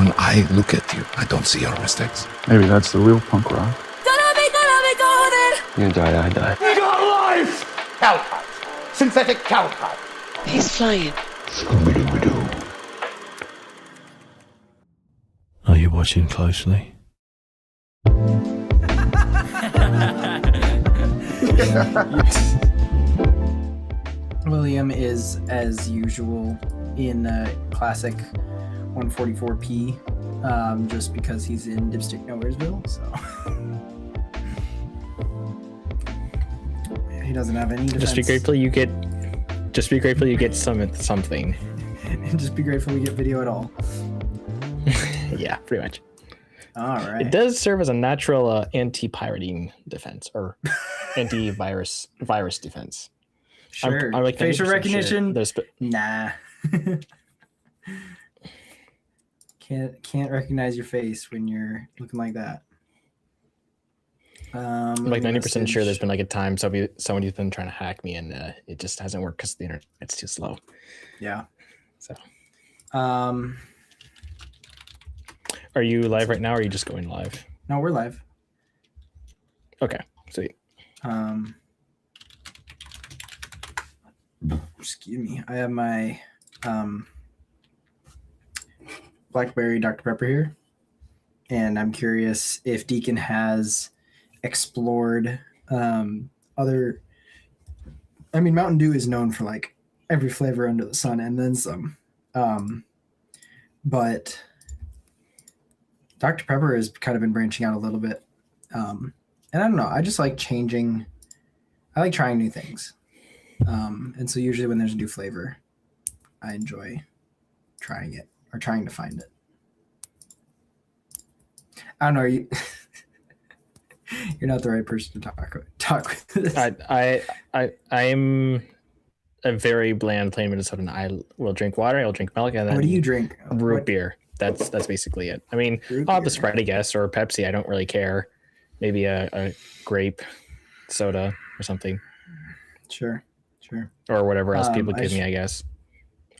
when I look at you, I don't see your mistakes. Maybe that's the real punk rock. You die, I die. You got life! Cowhide. Synthetic cowhide. He's flying. Scooby-Doo. Are you watching closely? William is, as usual, in classic 144p, just because he's in Dipstick Nowheresville, so he doesn't have any defense. Just be grateful you get something. And just be grateful we get video at all. Yeah, pretty much. All right. It does serve as a natural anti-pirating defense or anti-virus defense. Sure. I'm like facial 90% recognition. Sure nah. Can't recognize your face when you're looking like that. I'm like 90% sure there's been like a time somebody's been trying to hack me and it just hasn't worked because the internet it's too slow. Yeah. So. Are you live right now, or are you just going live? No, we're live. Okay, sweet. Excuse me. I have my Blackberry Dr. Pepper here, and I'm curious if Deacon has explored other. I mean, Mountain Dew is known for like every flavor under the sun and then some, but Dr. Pepper has kind of been branching out a little bit, and I don't know. I just like changing. I like trying new things. And so usually when there's a new flavor, I enjoy trying it or trying to find it. I don't know. You're not the right person to talk with this. I'm a very bland plain Minnesotan. I will drink water. I will drink milk. And then what do you drink? Root beer. That's basically it. I mean, I'll have the Sprite, I guess, or Pepsi. I don't really care. Maybe a grape soda or something. Sure. Or whatever else people give me, I guess.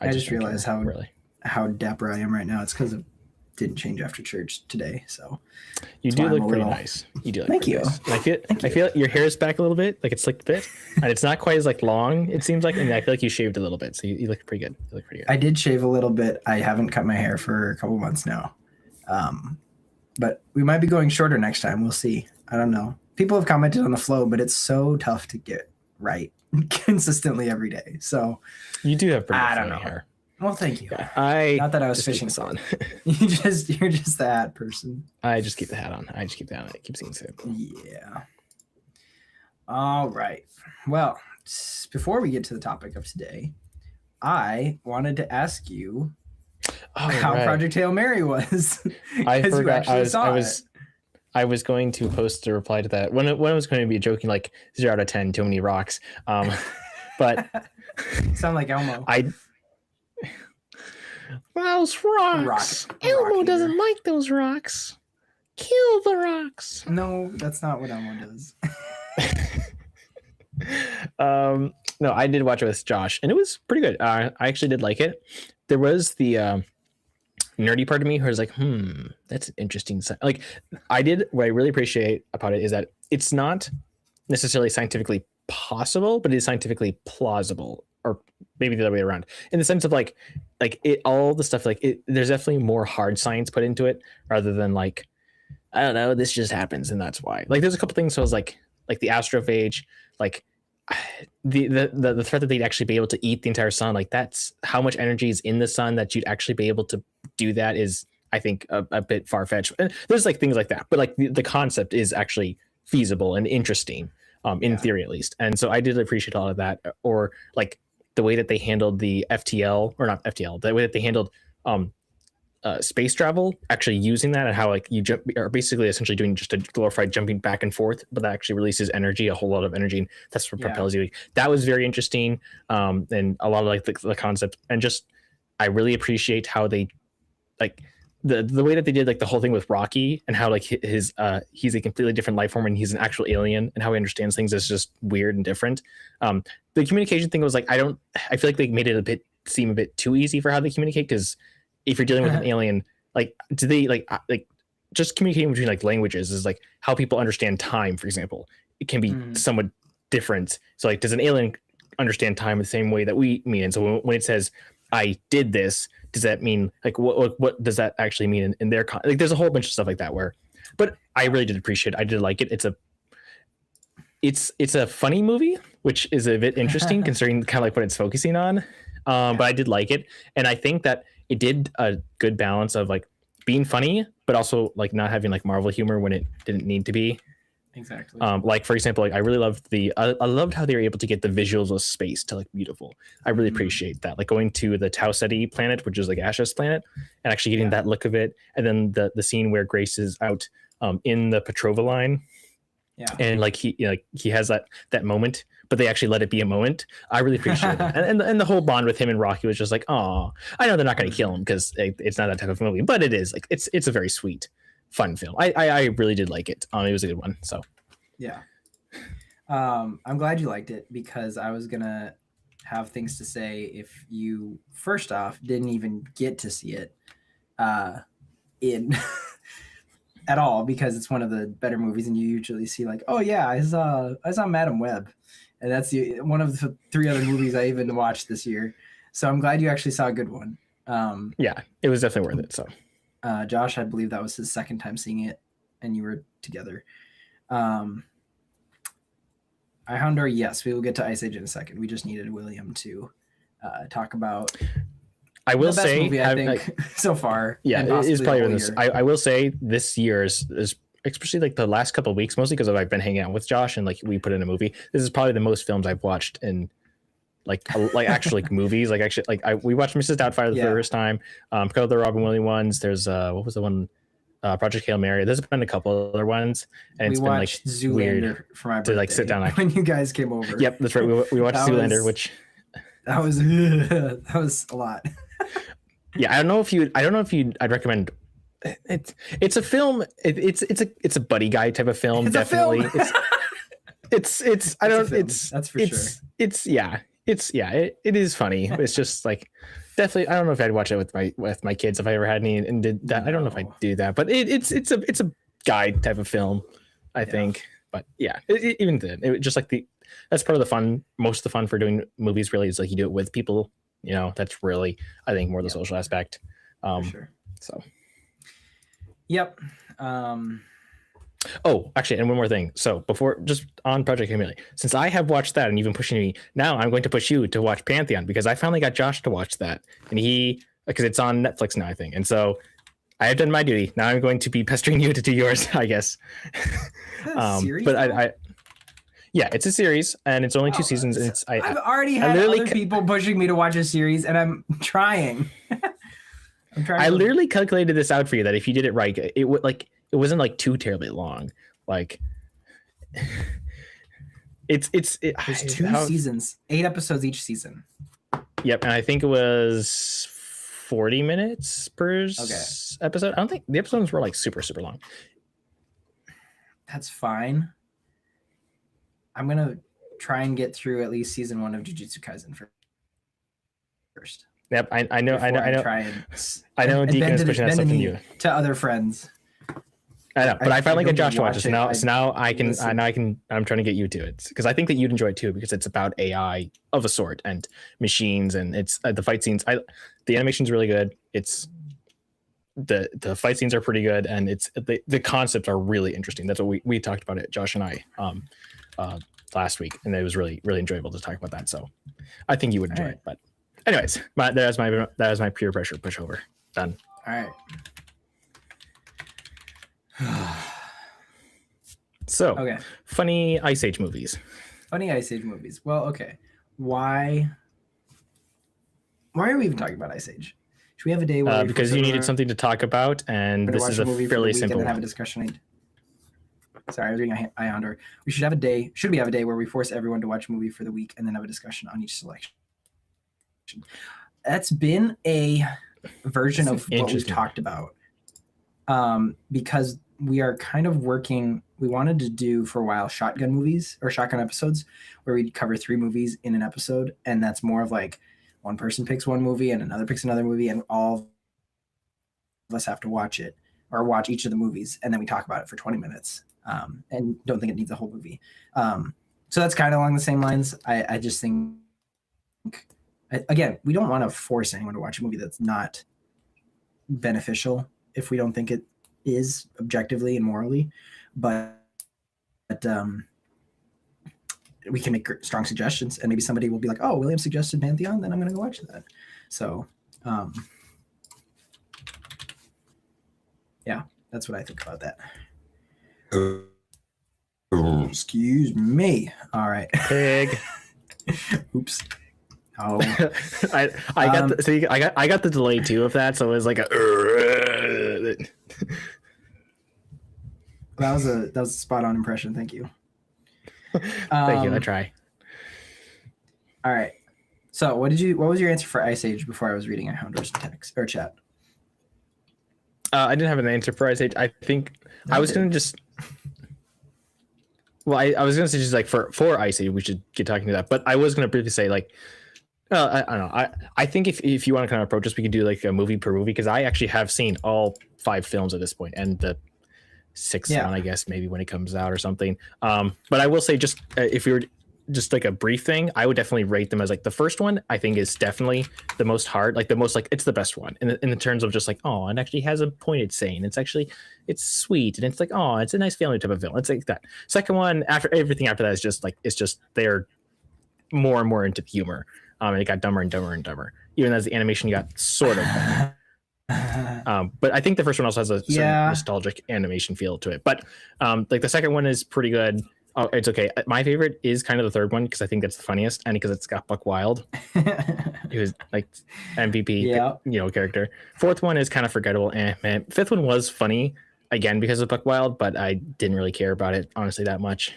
I just realized how dapper I am right now. It's because it didn't change after church today. So you do look pretty nice. You do look Thank you. Nice. I feel like your hair is back a little bit, like it's slicked a bit, and it's not quite as like long. It seems like, and I feel like you shaved a little bit, so you look pretty good. I did shave a little bit. I haven't cut my hair for a couple months now, but we might be going shorter next time. We'll see. I don't know. People have commented on the flow, but it's so tough to get right consistently every day. So you do have pretty good hair. Well, thank you. Yeah, not that I was fishing on. You're just the hat person. I just keep the hat on. It keeps seeing it. Yeah. All right. Well, before we get to the topic of today, I wanted to ask you how Project Hail Mary was. I forgot. I was going to post a reply to that when I was going to be joking like 0 out of 10, too many rocks. But sound like Elmo. Those rocks. Elmo doesn't like those rocks. Kill the rocks. No, that's not what Elmo does. No, I did watch it with Josh, and it was pretty good. I actually did like it. There was the nerdy part of me who was like, that's an interesting. Like, what I really appreciate about it is that it's not necessarily scientifically possible, but it is scientifically plausible, or maybe the other way around, in the sense of like it, all the stuff, there's definitely more hard science put into it rather than like, I don't know, this just happens and that's why. Like, there's a couple things. So I was like the astrophage, like the threat that they'd actually be able to eat the entire sun, like that's how much energy is in the sun that you'd actually be able to do that is, I think, a bit far-fetched. And there's like things like that, but like the concept is actually feasible and interesting, in theory at least. And so I did appreciate a lot of that, or like the way that they handled the FTL, or not FTL, the way that they handled space travel, actually using that, and how like you jump are basically essentially doing just a glorified jumping back and forth, but that actually releases energy, a whole lot of energy, and that's what propels you. That was very interesting, and a lot of like the concept, and just I really appreciate how they like the way that they did like the whole thing with Rocky, and how like his he's a completely different life form and he's an actual alien, and how he understands things is just weird and different. The communication thing was like, I feel like they made it seem a bit too easy for how they communicate, because if you're dealing with an alien, like do they like just communicating between like languages is like how people understand time, for example. It can be somewhat different. So like, does an alien understand time the same way that we mean? And so when it says I did this, does that mean like what does that actually mean in their like? There's a whole bunch of stuff like that where, but I really did appreciate it. I did like it. It's a funny movie, which is a bit interesting considering kind of like what it's focusing on. But I did like it, and I think that it did a good balance of like being funny, but also like not having like Marvel humor when it didn't need to be. Exactly. Like for example, like I really loved I loved how they were able to get the visuals of space to look beautiful. I really appreciate that. Like going to the Tau Ceti planet, which is like Ash's planet, and actually getting that look of it, and then the scene where Grace is out in the Petrova line. Yeah. And like he has that moment, but they actually let it be a moment. I really appreciate that. And the whole bond with him and Rocky was just like, oh, I know they're not going to kill him because it's not that type of movie, but it is like it's a very sweet, fun film. I really did like it. It was a good one. So yeah. I'm glad you liked it because I was gonna have things to say if you first off didn't even get to see it in at all, because it's one of the better movies and you usually see like, oh yeah, I saw Madam Web, and that's one of the 3 other movies I even watched this year. So I'm glad you actually saw a good one. Yeah, it was definitely worth it. So Josh, I believe that was his second time seeing it and you were together. Ihondor, yes, we will get to Ice Age in a second. We just needed William to talk about I will the best say movie, I think so far. Yeah, it is probably in this. I will say this year is especially like the last couple of weeks, mostly because I've been hanging out with Josh and like we put in a movie. This is probably the most films I've watched in like actually like movies. Like actually like we watched Mrs. Doubtfire the first time. A couple of the Robin Williams ones. There's what was the one? Project Hail Mary. There's been a couple other ones, and it's been like Zoolander weird for my birthday, to like sit down when you guys came over. Yep, that's right. We watched Zoolander, which that was a lot. Yeah, I don't know if I'd recommend. It's a film. It's a buddy guy type of film. It's definitely. A film. It's I don't. That's for sure. It is funny. It's just like definitely. I don't know if I'd watch it with my kids if I ever had any and did that. I don't know if I'd do that, but it's a guy type of film, I think. But yeah, even then, it just like that's part of the fun. Most of the fun for doing movies really is like you do it with people. You know, that's really, I think, more the social aspect. For sure. So. Yep. Oh, actually, and one more thing. So before, just on Project Chameleon, since I have watched that and you've been pushing me, now I'm going to push you to watch Pantheon because I finally got Josh to watch that, and because it's on Netflix now, I think, and so I have done my duty. Now I'm going to be pestering you to do yours, I guess. Series, but yeah, it's a series and it's only 2 seasons. And I've already had other people pushing me to watch a series, and I'm trying. I literally calculated this out for you that if you did it right, it would like it wasn't like too terribly long. Like there's 2 seasons, 8 episodes each season. Yep, and I think it was 40 minutes per episode. I don't think the episodes were like super long. That's fine. I'm gonna try and get through at least season 1 of Jujutsu Kaisen first. Yep, I know. I know. Deacon is pushing that stuff from you to other friends. I know, but I finally got Josh to watch it. So now I can. I'm trying to get you to it because I think that you'd enjoy it too because it's about AI of a sort and machines and it's the fight scenes. The animation's really good. It's the fight scenes are pretty good and it's the concepts are really interesting. That's what we talked about it, Josh and I, last week, and it was really enjoyable to talk about that. So I think you would enjoy it. But anyways, that was my peer pressure pushover done. All right. So funny Ice Age movies. Well, okay. Why are we even talking about Ice Age? Should we have a day where because you needed something to talk about, and this is a fairly simple one. Have a discussion. Sorry, I was reading Ihondor. Should we have a day where we force everyone to watch a movie for the week and then have a discussion on each selection? That's been a version of what we've talked about. Because we are kind of working, we wanted to do for a while shotgun movies or shotgun episodes where we'd cover 3 movies in an episode. And that's more of like one person picks one movie and another picks another movie and all us have to watch it or watch each of the movies, and then we talk about it for 20 minutes and don't think it needs a whole movie. So that's kind of along the same lines. I just think, again, we don't want to force anyone to watch a movie that's not beneficial if we don't think it is objectively and morally, but we can make strong suggestions, and maybe somebody will be like, oh, William suggested Pantheon, then I'm going to go watch that. So yeah, that's what I think about that. Excuse me. All right. Pig. Oops. Oh. I got the delay too of that, so it was like a. That was a spot on impression. Thank you. Thank you. I try. All right. So what was your answer for Ice Age before I was reading a Hounder's text or chat? I didn't have an answer for Ice Age. I think I was gonna just. Well, I was gonna say just like for Ice Age, we should get talking to that. But I was gonna briefly say like, I don't know. I think if you want to kind of approach this, we could do like a movie per movie, because I actually have seen all 5 films at this point, and the 6th one, I guess, maybe when it comes out or something. But I will say, just if we were just like a brief thing, I would definitely rate them as like the first one. I think is definitely the most hard, like the most like it's the best one in the terms of just like, oh, it actually has a point it's saying. It's sweet, and it's like, oh, it's a nice family type of film. It's like that. Second one, after everything after that is just like it's just they're more and more into humor. And it got dumber and dumber and dumber, even as the animation got sort of better. But I think the first one also has a certain nostalgic animation feel to it. But like the second one is pretty good. Oh, it's okay. My favorite is kind of the third one, because I think that's the funniest, and because it's got Buck Wild. He was like MVP, character. Fourth one is kind of forgettable. Man. Fifth one was funny again because of Buck Wild, but I didn't really care about it honestly that much.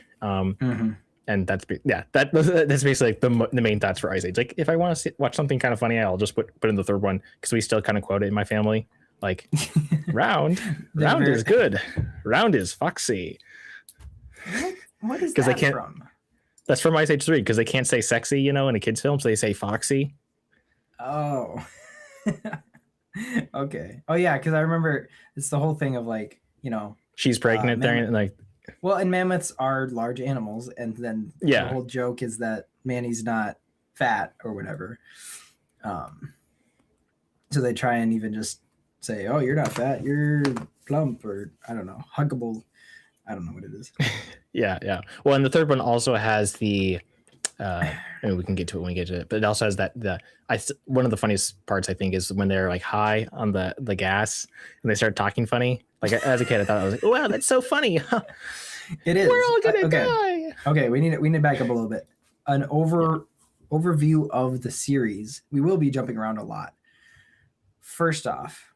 And that's basically like the main thoughts for Ice Age. Like if I want to watch something kind of funny, I'll just put in the third one, because we still kind of quote it in my family. Like round is good, round is foxy. What is that from? That's from Ice Age 3, because they can't say sexy, in a kid's film, so they say foxy. Oh. Okay. Oh yeah, because I remember it's the whole thing of like, she's pregnant there, and like. Well, and mammoths are large animals, and then the whole joke is that Manny's not fat or whatever. So they try and even just say, "Oh, you're not fat, you're plump," or I don't know, huggable. I don't know what it is. Yeah. Well, and the third one also has the. We can get to it when we get to it, but it also has one of the funniest parts I think is when they're like high on the gas and they start talking funny. Like as a kid, I thought I was like, "Wow, that's so funny." It is. We're all gonna die. Okay, we need to back up a little bit. An overview of the series. We will be jumping around a lot. First off,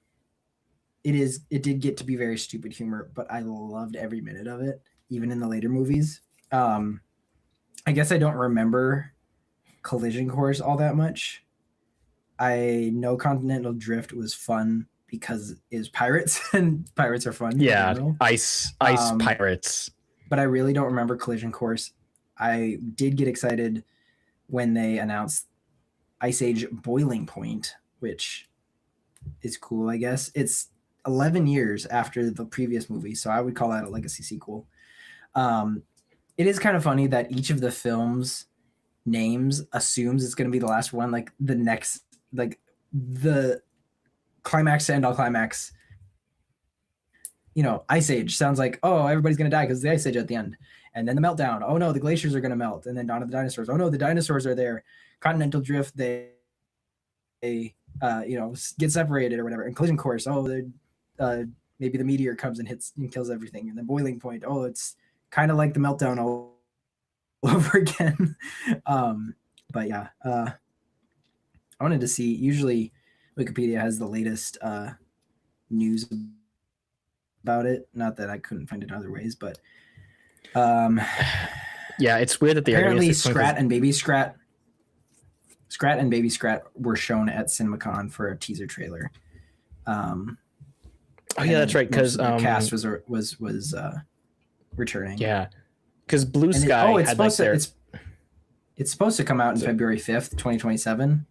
it did get to be very stupid humor, but I loved every minute of it, even in the later movies. I guess I don't remember Collision Course all that much. I know Continental Drift was fun because it was pirates, and pirates are fun. Yeah, ice pirates. But I really don't remember Collision Course. I did get excited when they announced Ice Age Boiling Point, which is cool, I guess. It's 11 years after the previous movie, so I would call that a legacy sequel. It is kind of funny that each of the films' names assumes it's going to be the last one, like the next, like the climax to end all climax. Ice Age sounds like, oh, everybody's going to die because the Ice Age at the end. And then the meltdown. Oh, no, the glaciers are going to melt. And then Dawn of the Dinosaurs. Oh, no, the dinosaurs are there. Continental Drift, they get separated or whatever. And Collision Course, maybe the meteor comes and hits and kills everything. And then Boiling Point, oh, it's kind of like the meltdown all over again. But yeah, I wanted to see, usually Wikipedia has the latest news about it. Not that I couldn't find it other ways, but yeah, it's weird that the apparently Scrat and Baby Scrat were shown at CinemaCon for a teaser trailer. Oh yeah, that's right, because the cast was returning. Yeah, because Blue Sky it's supposed to come out in February 5th, 2027.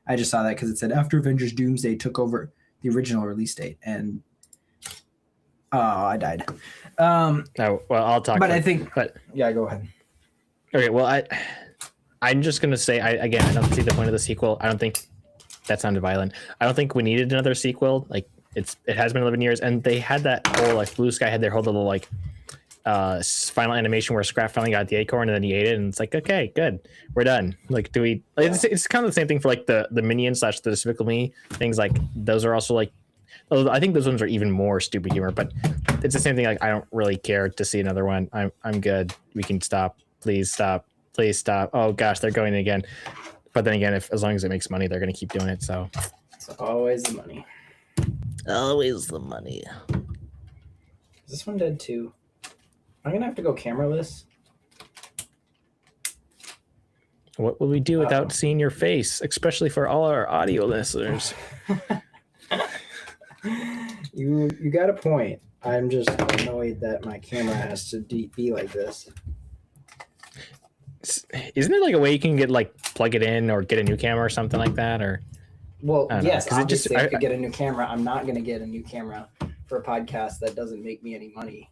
I just saw that because it said after Avengers Doomsday took over the original release date, and I died. Oh, well, I'll talk. But I think, but yeah, go ahead. okay, well, I'm just gonna say, I don't see the point of the sequel. I don't think that sounded violent. I don't think we needed another sequel. Like it has been 11 years, and they had that whole like Blue Sky had their whole little like final animation where Scrat finally got the acorn and then he ate it, and it's like, okay, good, we're done. Like, do we? Like, it's kind of the same thing for like the Minion / the Despicable Me things. Like those are also like, I think those ones are even more stupid humor, but it's the same thing. Like I don't really care to see another one. I'm good. We can stop. Please stop. Please stop. Oh gosh, they're going again. But then again, as long as it makes money, they're going to keep doing it. So it's always the money. Always the money. Is this one dead too? I'm gonna have to go cameraless. What will we do without seeing your face, especially for all our audio listeners? You got a point. I'm just annoyed that my camera has to be like this. Isn't there like a way you can get like plug it in or get a new camera or something like that? Or well, yes, because obviously I could get a new camera. I'm not gonna get a new camera for a podcast that doesn't make me any money.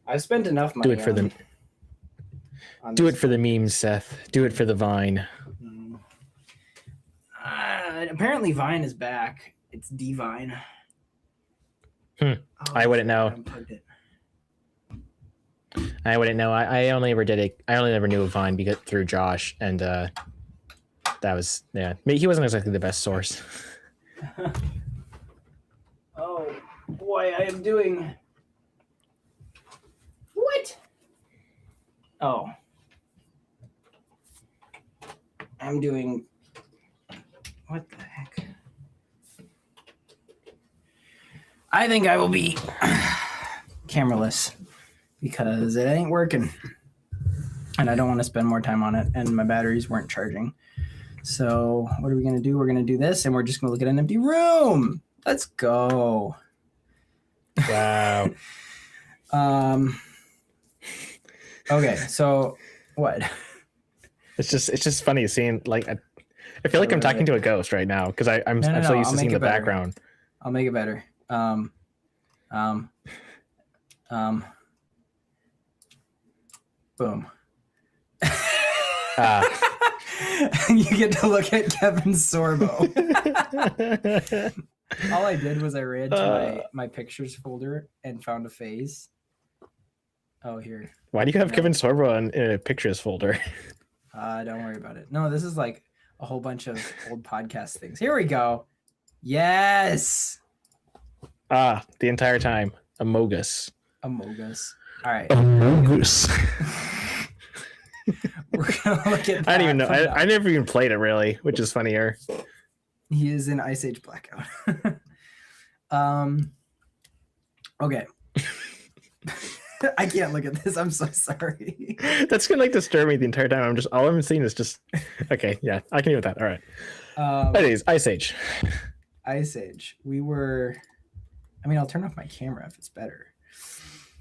I've spent enough money. Do it for the memes, Seth. Do it for the Vine. Apparently Vine is back. It's Divine. I wouldn't know. I wouldn't know. I only ever did it. I only ever knew of Vine because through Josh, and that was he wasn't exactly the best source. Oh boy, I am doing. What? Oh. I'm doing. What the heck? I think I will be cameraless because it ain't working. And I don't want to spend more time on it. And my batteries weren't charging. So what are we going to do? We're going to do this and we're just going to look at an empty room. Let's go. Wow. Okay, so what? It's just funny seeing like I feel like I'm talking to a ghost right now because I'm so used to seeing the background. I'll make it better. Boom. You get to look at Kevin Sorbo. All I did was I ran to my pictures folder and found a face. Oh, here. Why do you have Kevin Sorbo in a pictures folder? Don't worry about it. No, this is like a whole bunch of old podcast things. Here we go. Yes. The entire time. Amogus. All right. Amogus. We're gonna look at that. I don't even know. I never even played it really, which is funnier. He is in Ice Age Blackout. Okay. I can't look at this. I'm so sorry. That's gonna like disturb me the entire time. All I'm seeing is just okay. Yeah, I can deal with that. All right. Anyways, Ice Age. Ice Age. I'll turn off my camera if it's better.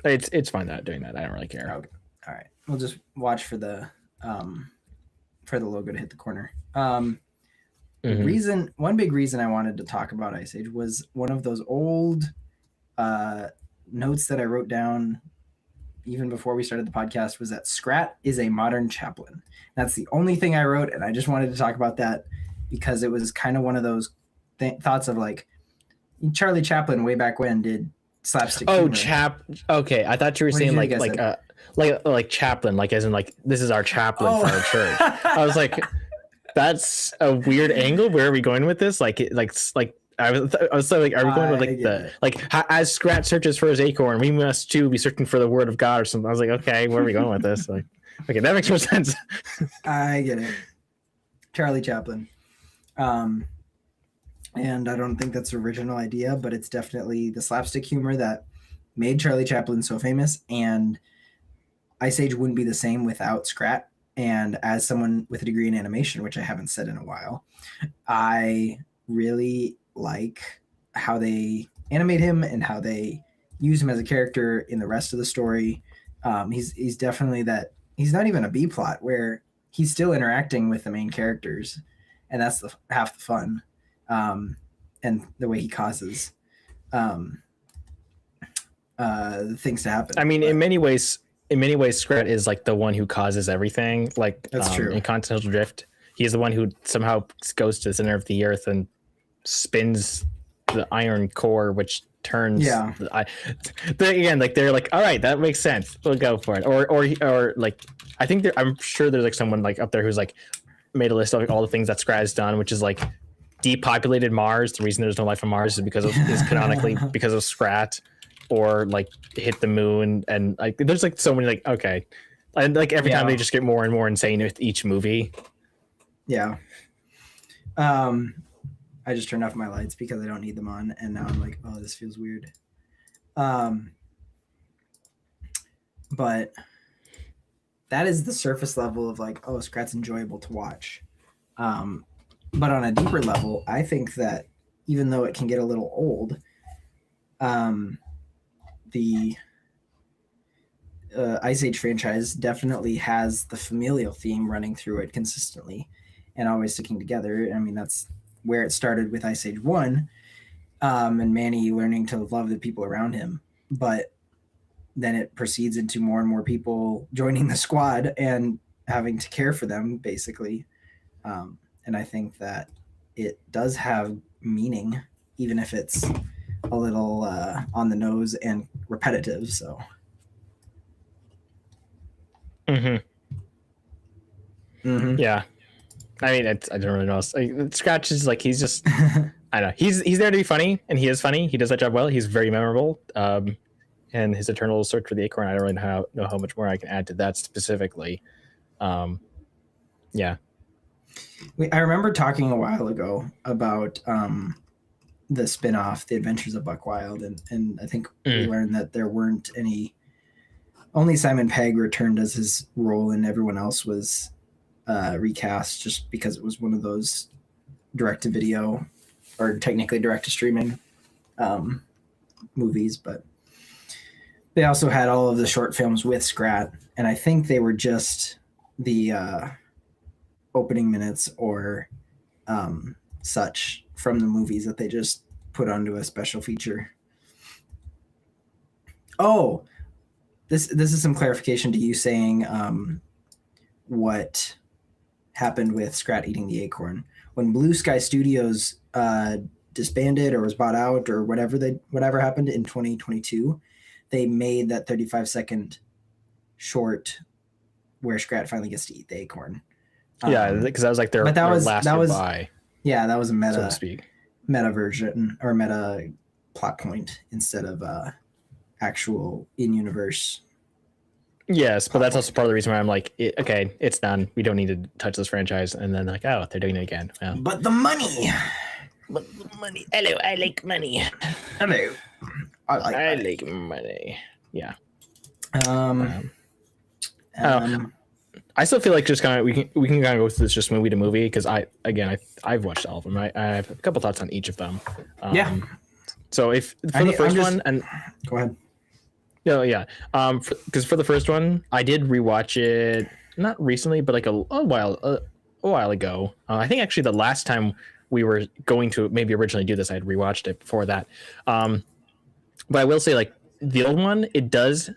It's fine not doing that. I don't really care. Okay. All right. We'll just watch for the logo to hit the corner. One big reason I wanted to talk about Ice Age was one of those old notes that I wrote down even before we started the podcast was that Scrat is a modern Chaplin. That's the only thing I wrote, and I just wanted to talk about that because it was kind of one of those thoughts of like Charlie Chaplin way back when did slapstick. Oh, Okay, I thought you were saying like Chaplin, like as in like this is our chaplain for our church. I was like, that's a weird angle. Where are we going with this? I was like, are we going with as Scrat searches for his acorn, we must too be searching for the word of God or something. I was like, okay, where are we going with this? Like, okay, that makes more sense. I get it. Charlie Chaplin. And I don't think that's an original idea, but it's definitely the slapstick humor that made Charlie Chaplin so famous. And Ice Age wouldn't be the same without Scrat. And as someone with a degree in animation, which I haven't said in a while, I really like how they animate him and how they use him as a character in the rest of the story. He's definitely that. He's not even a B plot where he's still interacting with the main characters, and that's half the fun. and the way he causes things to happen. I mean, in many ways, Scrat is like the one who causes everything. Like That's true. In Continental Drift, he's the one who somehow goes to the center of the earth and spins the iron core, which turns. Yeah. Again, like they're like, all right, that makes sense. We'll go for it. Or like, I think I'm sure there's like someone like up there who's like made a list of like, all the things that Scrat has done, which is like depopulated Mars. The reason there's no life on Mars is canonically because of Scrat. Or like hit the moon, and like there's like so many like okay, and like every time they just get more and more insane with each movie. Yeah. I just turned off my lights because I don't need them on, and now I'm like, oh, this feels weird. But that is the surface level of like, oh, Scrat's enjoyable to watch. But on a deeper level, I think that even though it can get a little old, the Ice Age franchise definitely has the familial theme running through it consistently and always sticking together. I mean, that's where it started with Ice Age 1 and Manny learning to love the people around him. But then it proceeds into more and more people joining the squad and having to care for them, basically. And I think that it does have meaning, even if it's a little on the nose and repetitive. So Yeah, I mean, I don't really know. Like, Scratch is like, he's just I don't know, he's there to be funny, and he is funny. He does that job well. He's very memorable. And his eternal search for the acorn, I don't really know how much more I can add to that specifically. Yeah, I remember talking a while ago about the spin-off, The Adventures of Buck Wild, and I think we learned that there weren't only Simon Pegg returned as his role, and everyone else was recast just because it was one of those direct-to-video or technically direct-to-streaming movies. But they also had all of the short films with Scrat, and I think they were just the opening minutes or such from the movies that they just put onto a special feature. Oh, this is some clarification to you saying what happened with Scrat eating the acorn. When Blue Sky Studios disbanded or was bought out or whatever happened in 2022, they made that 35-second short where Scrat finally gets to eat the acorn. Yeah, because that was like their last goodbye. Yeah, that was a meta, so to speak. Meta version or meta plot point instead of actual in-universe. Yes, but that's also part of the reason why I'm like, okay, it's done. We don't need to touch this franchise. And then like, oh, they're doing it again. Well, but the money. Hello, I like money. Hello. I like money. Yeah. I still feel like just kind of we can kind of go through this just movie to movie because I've watched all of them. I have a couple thoughts on each of them. Yeah. So if for the first one, and go ahead. No, yeah. Because for the first one, I did rewatch it not recently, but like a while ago. I think actually the last time we were going to maybe originally do this, I had rewatched it before that. But I will say, like the old one, it does.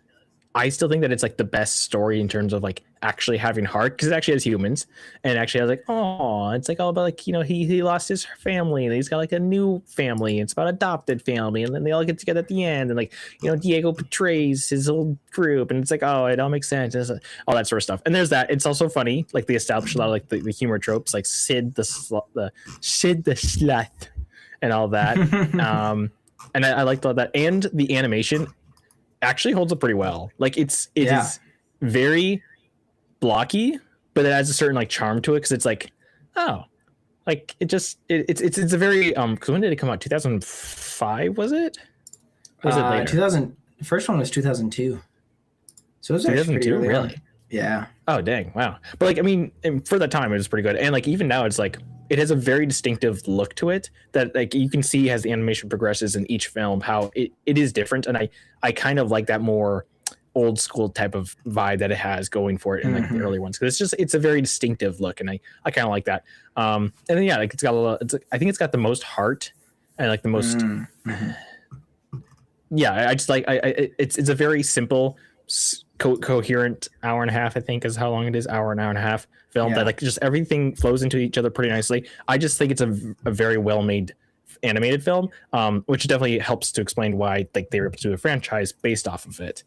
I still think that it's like the best story in terms of like actually having heart, because it actually has humans, and actually I was like, oh, it's like all about like, you know, he lost his family and he's got like a new family. It's about adopted family, and then they all get together at the end, and like, you know, Diego betrays his old group, and it's like, oh, it all makes sense, and all that sort of stuff. And there's that. It's also funny, like they establish a lot of like the humor tropes, like Sid the slut, and all that. And I liked all that, and the animation actually holds up pretty well. Like it is very blocky, but it adds a certain like charm to it, because it's like, oh, like it's a very because when did it come out? 2005 was it? Or was it later? 2000. The first one was 2002. So it was actually pretty early really? on. Yeah. Oh dang, wow. But like, I mean, for that time it was pretty good, and like even now it's like it has a very distinctive look to it that like you can see as the animation progresses in each film how it is different, and I kind of like that more old school type of vibe that it has going for it in like the early ones, because it's a very distinctive look, and I kind of like that. And then yeah, like it's got I think it's got the most heart and like the most. Mhm. Yeah, I just like it's a very simple, coherent hour and a half. I think is how long it is, hour and a half film. Yeah. That like just everything flows into each other pretty nicely. I just think it's a very well made animated film, which definitely helps to explain why like they were able to do a franchise based off of it.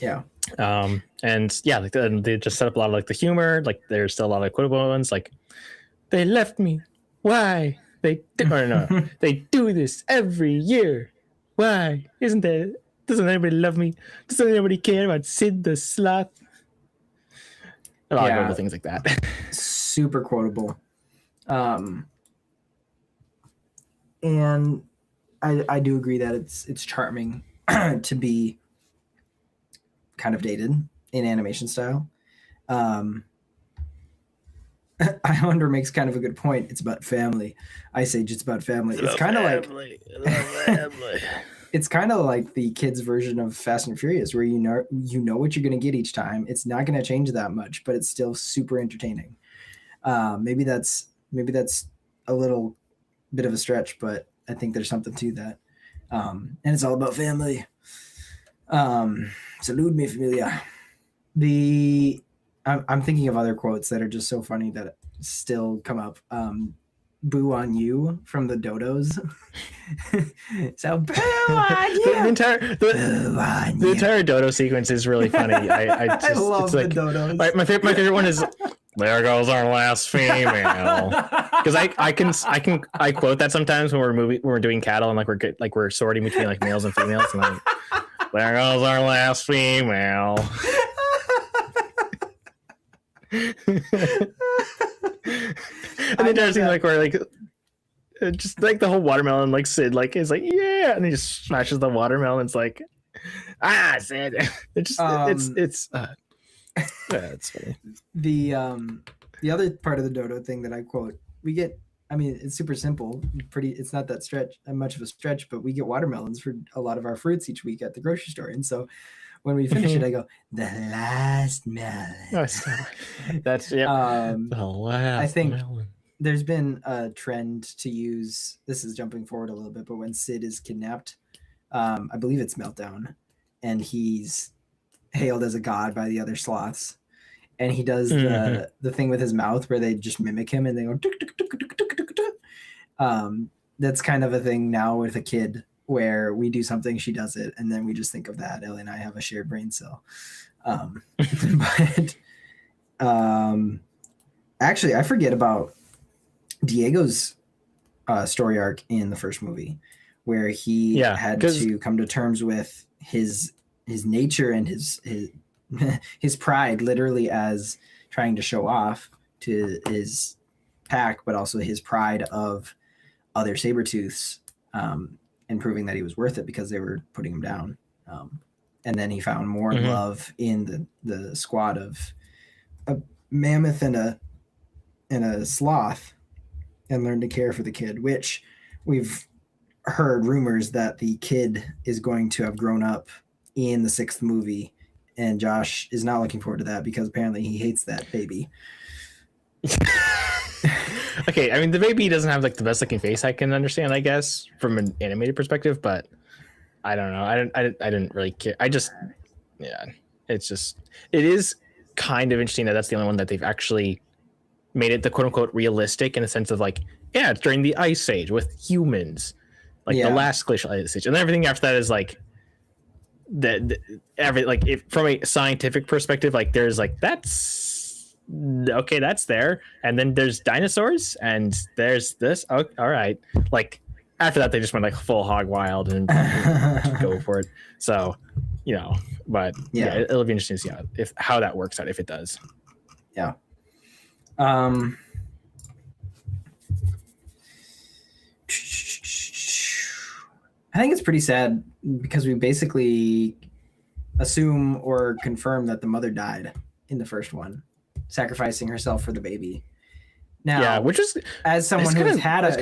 Yeah. And yeah, like they just set up a lot of like the humor. Like there's still a lot of quotable ones. Like they left me. Why they do, or no, they do this every year. Why isn't there? Doesn't anybody love me? Doesn't anybody care about Sid the Sloth? A lot of quotable things like that. Super quotable. And I do agree that it's charming to be kind of dated in animation style. Islander makes kind of a good point. It's about family. Ice Age, it's about family. It's kind of like it's kind of like the kids' version of Fast and Furious, where you know what you're going to get each time. It's not going to change that much, but it's still super entertaining. Maybe that's a little bit of a stretch, but I think there's something to that. And it's all about family. Salute me, familia. I'm thinking of other quotes that are just so funny that still come up. Boo on you from the Dodos. So boo on you. The entire Dodo sequence is really funny. I just, I love it's the like, Dodos. my favorite one is "There goes our last female," because I quote that sometimes when we're doing cattle and like we're sorting between like males and females, and like, "There goes our last female." And then there's like where like just like the whole watermelon like Sid like is like yeah, and he just smashes the watermelon. It's like Sid. It's just it's funny. The other part of the Dodo thing that I quote, we get. I mean, it's super simple. It's not that much of a stretch, but we get watermelons for a lot of our fruits each week at the grocery store, and so. When we finish it, I go, the last melon. That's yeah. The last I think melon. There's been a trend to use, this is jumping forward a little bit, but when Sid is kidnapped, I believe it's Meltdown, and he's hailed as a god by the other sloths. And he does the thing with his mouth where they just mimic him and they go, tuk, tuk, tuk, tuk, tuk, tuk, tuk. That's kind of a thing now with a kid, where we do something, she does it, and then we just think of that. Ellie and I have a shared brain cell. But actually, I forget about Diego's story arc in the first movie, where he had to come to terms with his nature and his pride, literally as trying to show off to his pack, but also his pride of other Sabertooths. And proving that he was worth it because they were putting him down. And then he found more love in the squad of a mammoth and a sloth, and learned to care for the kid, which we've heard rumors that the kid is going to have grown up in the 6th movie, and Josh is not looking forward to that because apparently he hates that baby. Okay, I mean the baby doesn't have like the best looking face I can understand, I guess, from an animated perspective, but I don't know. I didn't really care. It is kind of interesting that that's the only one that they've actually made it the quote unquote realistic in a sense of like, yeah, it's during the Ice Age with humans, like the last glacial ice age, and everything after that is like if from a scientific perspective, like there's like that's okay, that's there, and then there's dinosaurs and there's this. Oh, all right, like after that they just went like full hog wild and go for it. So but it'll be interesting to see how that works out, if it does. I think it's pretty sad because we basically assume or confirm that the mother died in the first one, sacrificing herself for the baby. Now, which is as someone who's had a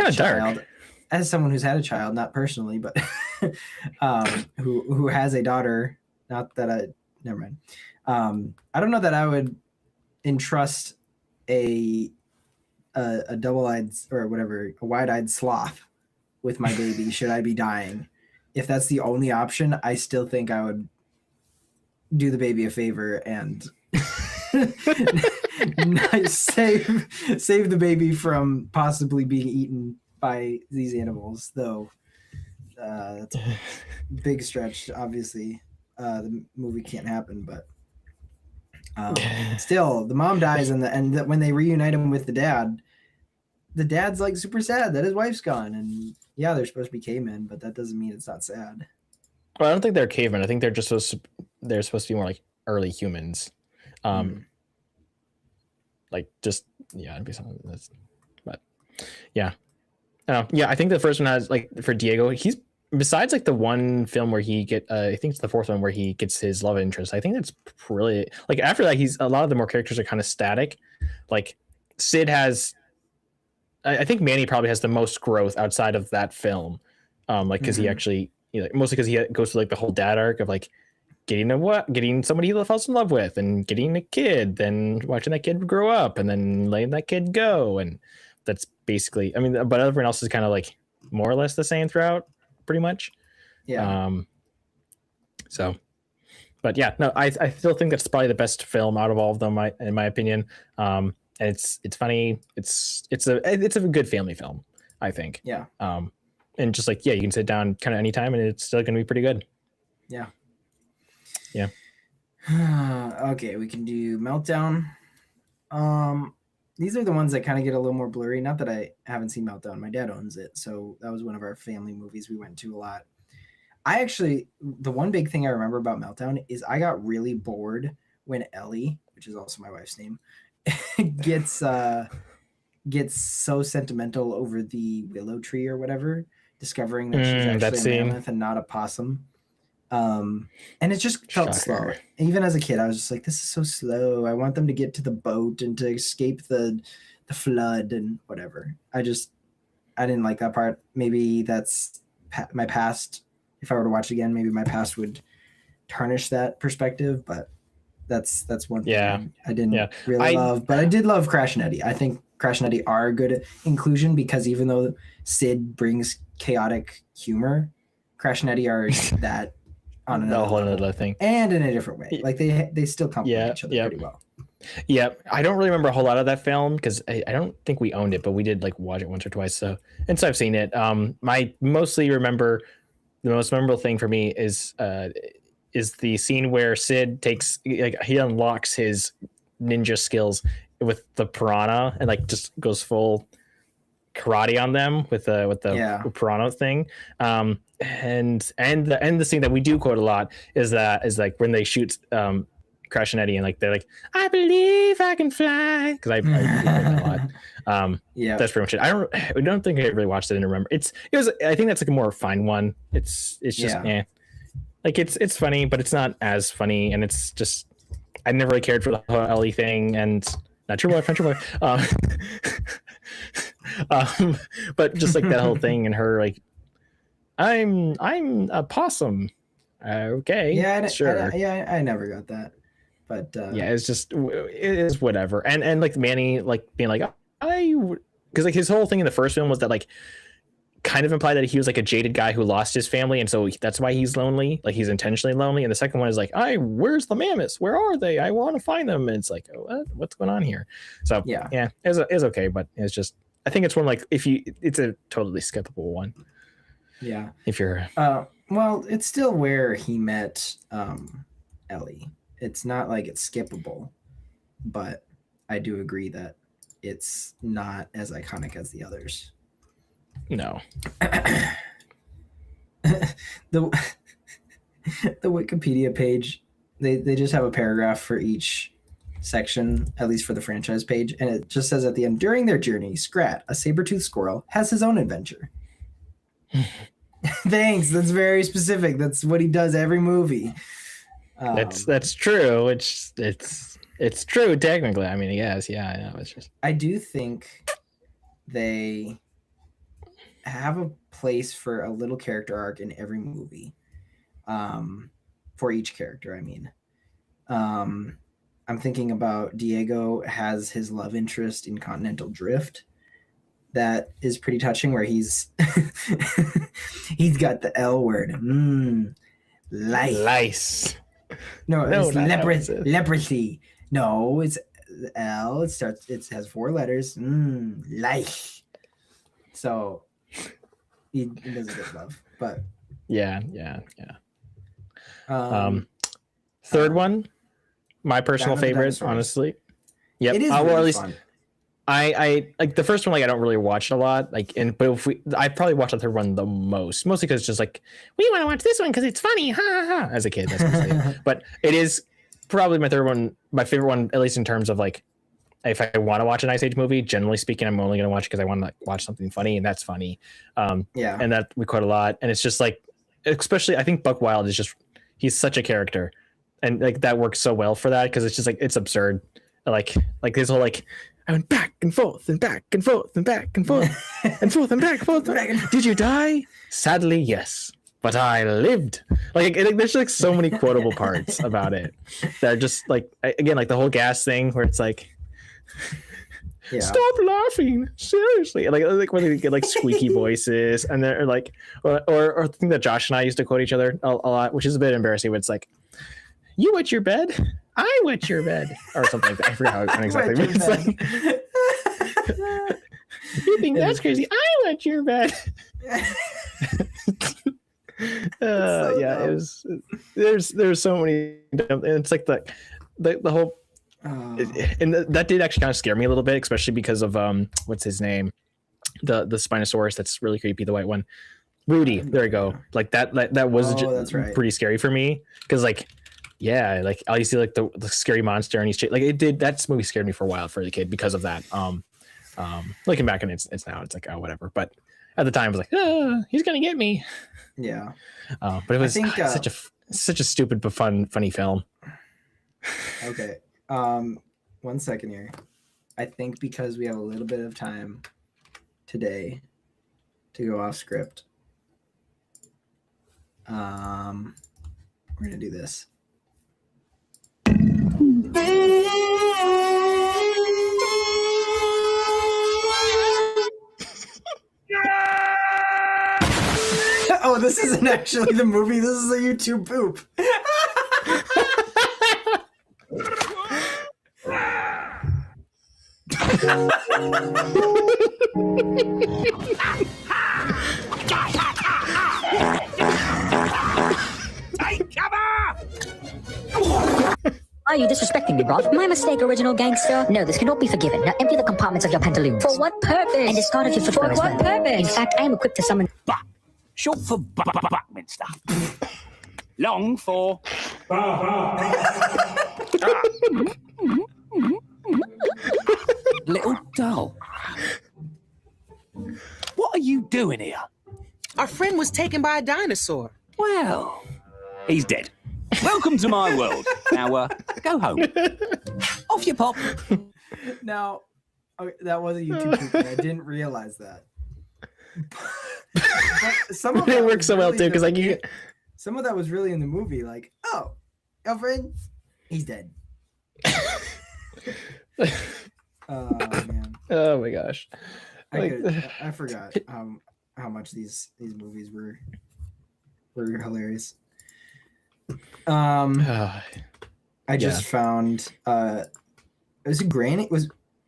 child, not personally, but who has a daughter. Not that never mind. I don't know that I would entrust a double-eyed or whatever, a wide-eyed sloth with my baby should I be dying. If that's the only option, I still think I would do the baby a favor and save the baby from possibly being eaten by these animals, though that's a big stretch. Obviously, the movie can't happen, but still, the mom dies, and when they reunite him with the dad's like super sad that his wife's gone, and yeah, they're supposed to be cavemen, but that doesn't mean it's not sad. Well, I don't think they're cavemen. I think they're just they're supposed to be more like early humans. Like just it'd be something that's, but yeah. Yeah, I think the first one has like for Diego, he's besides like the one film where he I think it's the fourth one where he gets his love interest. I think that's really like after that he's a lot of the more characters are kind of static. Like Sid has, I think Manny probably has the most growth outside of that film, like because he actually mostly because he goes through like the whole dad arc of like getting somebody he falls in love with and getting a kid, then watching that kid grow up and then letting that kid go, and that's basically, I mean, but everyone else is kind of like more or less the same throughout, pretty much. Yeah. So, but yeah, no, I still think that's probably the best film out of all of them, in my opinion. And it's funny. It's a good family film, I think. Yeah. And just like, you can sit down kind of anytime and it's still going to be pretty good. Yeah. Yeah. Okay, we can do Meltdown. These are the ones that kind of get a little more blurry. Not that I haven't seen Meltdown. My dad owns it, so that was one of our family movies we went to a lot. The one big thing I remember about Meltdown is I got really bored when Ellie, which is also my wife's name, gets so sentimental over the willow tree or whatever, discovering that she's actually a mammoth and not a possum. And it just felt slow. Even as a kid, I was just like, this is so slow. I want them to get to the boat and to escape the flood and whatever. I didn't like that part. Maybe that's my past. If I were to watch it again, maybe my past would tarnish that perspective, but that's one thing I didn't really love. But I did love Crash and Eddie. I think Crash and Eddie are a good inclusion because even though Sid brings chaotic humor, Crash and Eddie are that on another thing and in a different way. Like they still complement each other pretty well. Yeah, I don't really remember a whole lot of that film because I don't think we owned it, but we did like watch it once or twice. So I've seen it. I mostly remember the most memorable thing for me is the scene where Sid he unlocks his ninja skills with the piranha and like just goes full karate on them with the piranha thing. And the scene that we do quote a lot is like when they shoot Crash and Eddie and like they're like, I believe I can fly, because I that a lot. That's pretty much it. I don't think I really watched it and remember. It was I think that's like a more fine one. It's just like it's funny, but it's not as funny, and it's just I never really cared for the whole Ellie thing, and not your wife. But just like that whole thing and her like, I'm a possum. Okay, sure. I never got that, but it's just it is whatever. And like Manny like being like because like his whole thing in the first film was that like kind of implied that he was like a jaded guy who lost his family, and so that's why he's lonely. Like he's intentionally lonely. And the second one is like, where's the mammoths? Where are they? I want to find them. And it's like, what's going on here? So it's okay, but it's just I think it's one like it's a totally skippable one. Yeah. If you're well, it's still where he met Ellie. It's not like it's skippable, but I do agree that it's not as iconic as the others. No. the Wikipedia page, they just have a paragraph for each section, at least for the franchise page, and it just says at the end, during their journey, Scrat, a saber-toothed squirrel, has his own adventure. Thanks. That's very specific. That's what he does every movie. That's true. It's true technically. I mean, yes, yeah, I know. It's just I do think they have a place for a little character arc in every movie. For each character, I mean. I'm thinking about Diego has his love interest in Continental Drift. that is pretty touching where he's he's got the L word. Lice. Lice. No, No, it's not that one. leprosy. No, it's L. It has 4 letters. Lice. So he doesn't get love. But Yeah. um Third one, my personal Down to the favorite, Dinosaurs. honestly. Yep. it is Well, really at least fun. I like the first one. Like I don't really watch it a lot. Like, but if I probably watched the third one the most, mostly because it's just like we want to watch this one because it's funny, ha ha ha. As a kid, that's mostly it. But it is probably my third one, my favorite one, at least in terms of like if I want to watch an Ice Age movie. Generally speaking, I'm only going to watch it because I want to watch something funny, and that's funny. Yeah. And that we quote a lot, and it's just like, especially I think Buck Wild is just he's such a character, and like that works so well for that because it's just like it's absurd, like this whole like. I went back and forth and back and forth and back and forth and forth and back and forth. Did you die? Sadly, yes, but I lived. Like there's like so many quotable parts about it that are just like again like the whole gas thing where it's like, stop laughing seriously. Like when they get like squeaky voices and they're like, or the thing that Josh and I used to quote each other a lot, which is a bit embarrassing. But it's like, you wet your bed. I wet your bed, or something like that. I forgot how it exactly means. Like, you think that's crazy? I wet your bed. Yeah, it was. There's so many. And it's like the whole. And that did actually kind of scare me a little bit, especially because of what's his name, the Spinosaurus that's really creepy, the white one, Rudy. There we go. Like that was that's right. pretty scary for me because like. Yeah, like I used to see like the scary monster and he's like it did that movie scared me for a while for the kid because of that. Looking back and it's now it's like oh whatever, but at the time I was like he's gonna get me. Yeah, but it was such a stupid but funny film. Okay, 1 second here. I think because we have a little bit of time today to go off script, we're gonna do this. Oh, this isn't actually the movie. This is a YouTube poop. Take cover! Are you disrespecting me, Rod? My mistake, original gangster. No, this cannot be forgiven. Now empty the compartments of your pantaloons. For what purpose? And discard of your footwear as well. For what purpose? In fact, I am equipped to summon... Buck. Short for Buckminster. Long for... Little doll. What are you doing here? Our friend was taken by a dinosaur. Well, he's dead. Welcome to my world. Now, go home. Off you pop. Now, that was a YouTube poop. I didn't realize that. But some of It works so well too because like you. Some of that was really in the movie. Like, oh, girlfriend, he's dead. Oh man. Oh my gosh. I forgot how much these movies were hilarious. I just found was it Granny?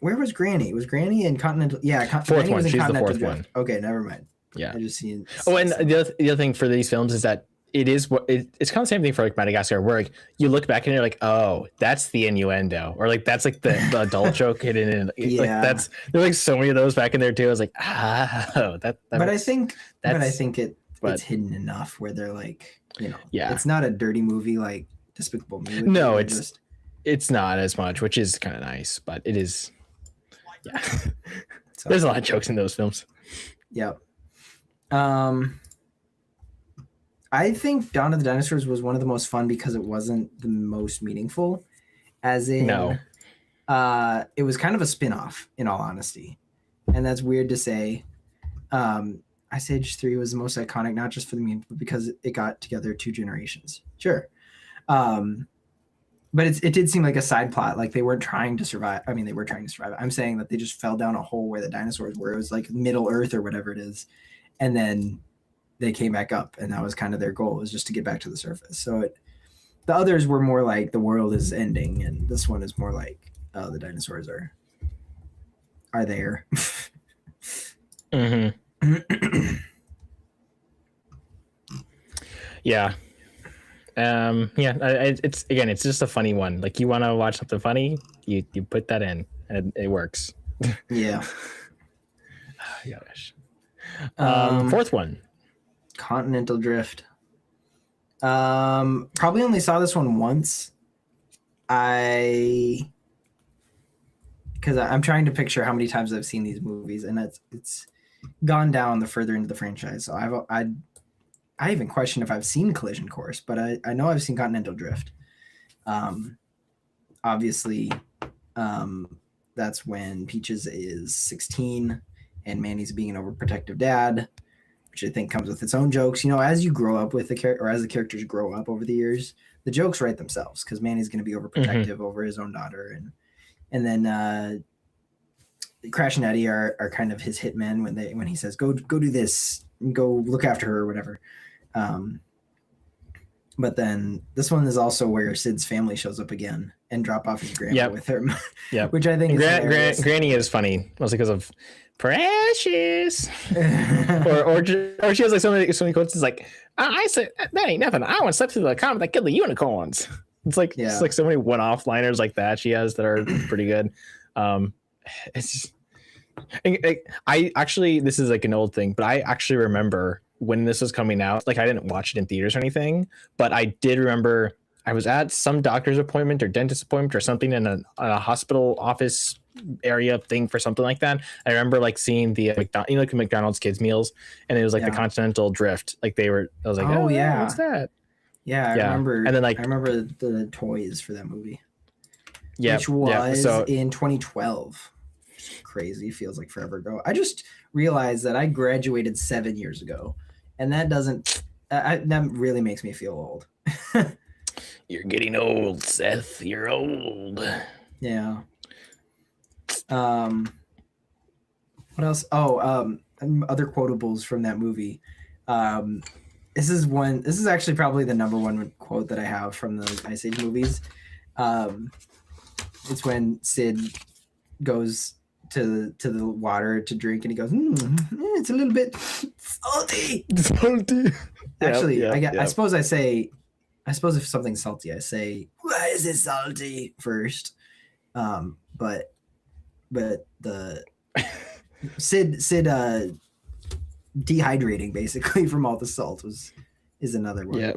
Where was Granny? Was Granny in Continental? Yeah, fourth Granny one. was in She's the Continental fourth one. Okay, never mind. Yeah. I just seen. Oh, and the other thing for these films is that it's kind of the same thing for like Madagascar, where like you look back and you're like, oh, that's the innuendo, or like that's like the adult joke hidden in. Yeah. Like there's like so many of those back in there too. I was like, that. But I think it's hidden enough where they're like, yeah, it's not a dirty movie like Despicable Me. No, it's not as much, which is kind of nice, but it is. Yeah, there's a lot of jokes in those films. Yep. I think Dawn of the Dinosaurs was one of the most fun because it wasn't the most meaningful. As in, no, it was kind of a spin-off, in all honesty, and that's weird to say. Ice Age 3 was the most iconic, not just for the meme, but because it got together 2 generations. Sure. but it did seem like a side plot. Like they weren't trying to survive. I mean, they were trying to survive. I'm saying that they just fell down a hole where the dinosaurs were. It was like Middle Earth or whatever it is, and then they came back up, and that was kind of their goal, was just to get back to the surface. So the others were more like the world is ending, and this one is more like the dinosaurs are there. Mm-hmm. Yeah. It's just a funny one. Like you want to watch something funny, you put that in and it works. Yeah. Gosh. Fourth one. Continental Drift. Probably only saw this one once. Because I'm trying to picture how many times I've seen these movies, and it's gone down the further into the franchise. So I even question if I've seen Collision Course, but I know I've seen Continental Drift. Obviously, that's when Peaches is 16 and Manny's being an overprotective dad, which I think comes with its own jokes. You know, as you grow up with the character, or as the characters grow up over the years, the jokes write themselves, because Manny's going to be overprotective over his own daughter, and then Crash and Eddie are kind of his hitmen when he says go do this, go look after her or whatever. But then this one is also where Sid's family shows up again and drop off his grandma with her. Yeah, which I think is Granny is funny, mostly because of Precious, or she has like so many quotes. It's like I said that ain't nothing. I want to step through the comet that killed the unicorns. It's like it's like so many one-off liners like that she has that are pretty good. It's just, I actually, this is like an old thing, but I actually remember when this was coming out. Like I didn't watch it in theaters or anything, but I did remember I was at some doctor's appointment or dentist appointment or something in a hospital office area thing for something like that. I remember like seeing the like McDonald's kids meals, and it was like the Continental Drift. Like I was like, oh yeah, what's that? Yeah, I remember. And then I remember the toys for that movie. Yeah, which was in 2012. Crazy, feels like forever ago. I just realized that I graduated 7 years ago, and that really makes me feel old. You're getting old, Seth. You're old. Yeah. What else? Other quotables from that movie. This is actually probably the number one quote that I have from the Ice Age movies. It's when Sid goes to the water to drink, and he goes, it's a little bit salty. Actually, I suppose if something's salty, I say, why is it salty first? But the Sid dehydrating basically from all the salt is another one. Yeah.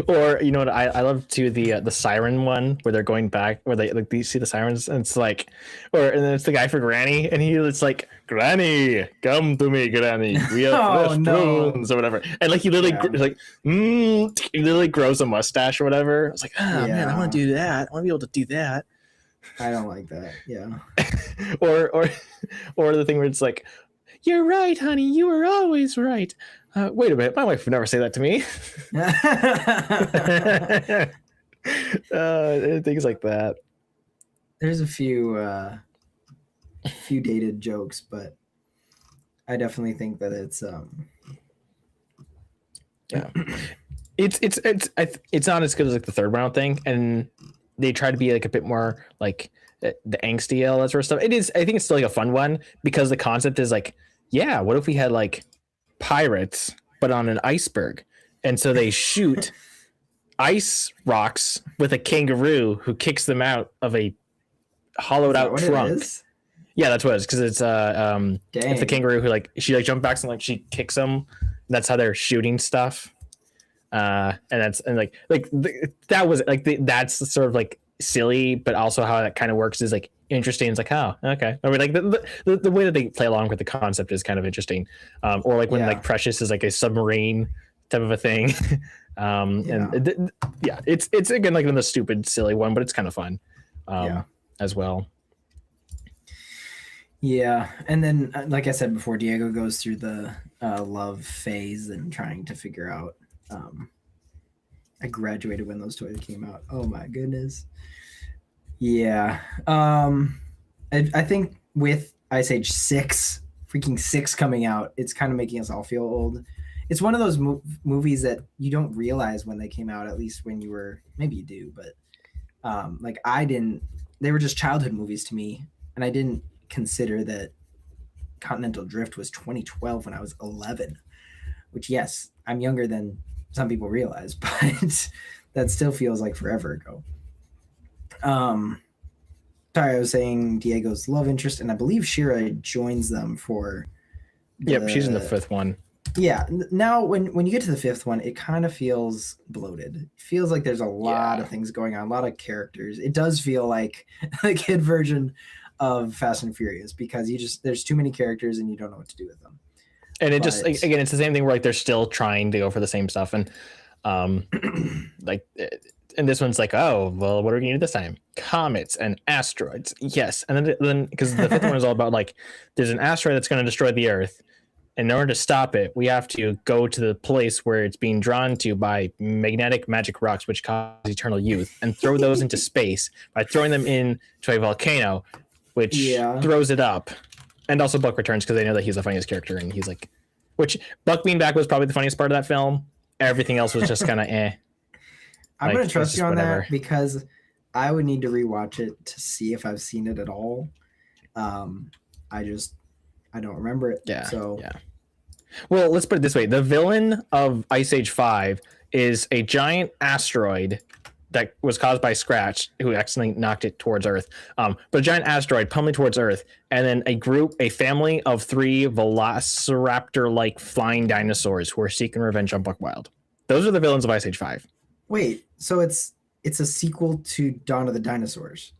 Or you know what I love too, the siren one where they're going back, where they see the sirens, and it's like, and then it's the guy for Granny, and it's like, Granny, come to me, Granny, we have flesh wounds or whatever, and like he literally he literally grows a mustache or whatever. I was like, man, I want to do that. I want to be able to do that. I don't like that. Yeah. or the thing where it's like, you're right, honey, you were always right. Wait a minute, my wife would never say that to me. Things like that. There's a few dated jokes, but I definitely think that it's it's not as good as like the third round thing, and they try to be like a bit more like the angsty, all that sort of stuff. It is. I think it's still like a fun one, because the concept is like, yeah, what if we had like pirates but on an iceberg, and so they shoot ice rocks with a kangaroo who kicks them out of a hollowed out trunk. Yeah, that's what it is, because it's the kangaroo who like she like jump backs and like she kicks them. That's how they're shooting stuff. That was like that's sort of like silly, but also how that kind of works is like interesting. It's like, oh, okay. I mean, like the way that they play along with the concept is kind of interesting. Or like when like Precious is like a submarine type of a thing. It's again like the stupid silly one, but it's kind of fun as well. Yeah, and then like I said before, Diego goes through the love phase and trying to figure out I graduated when those toys came out. Oh my goodness. Yeah. I think with Ice Age 6, freaking 6 coming out, it's kind of making us all feel old. It's one of those movies that you don't realize when they came out, at least when you were, maybe you do, but like I didn't, they were just childhood movies to me. And I didn't consider that Continental Drift was 2012 when I was 11, which yes, I'm younger than some people realize, but that still feels like forever ago. Sorry, I was saying Diego's love interest, and I believe Shira joins them for. Yep, she's in the 5th one. Yeah. Now, when you get to the 5th one, it kind of feels bloated. It feels like there's a lot of things going on, a lot of characters. It does feel like the kid version of Fast and Furious because there's too many characters and you don't know what to do with them. And it just again, it's the same thing where like they're still trying to go for the same stuff, and like, and this one's like, oh well, what are we gonna do this time? Comets and asteroids, yes. And then because the 5th one is all about like, there's an asteroid that's going to destroy the Earth, and in order to stop it, we have to go to the place where it's being drawn to by magnetic magic rocks, which cause eternal youth, and throw those into space by throwing them into a volcano, which throws it up. And also Buck returns because they know that he's the funniest character, and he's like, which Buck being back was probably the funniest part of that film. Everything else was just kind of eh. I'm going to trust you on that because I would need to rewatch it to see if I've seen it at all. I don't remember it. Yeah. So yeah. Well, let's put it this way: the villain of Ice Age 5 is a giant asteroid that was caused by Scrat, who accidentally knocked it towards Earth. But a giant asteroid pummeling towards Earth, and then a family of 3 velociraptor-like flying dinosaurs who are seeking revenge on Buck Wild. Those are the villains of Ice Age 5. Wait, so it's a sequel to Dawn of the Dinosaurs?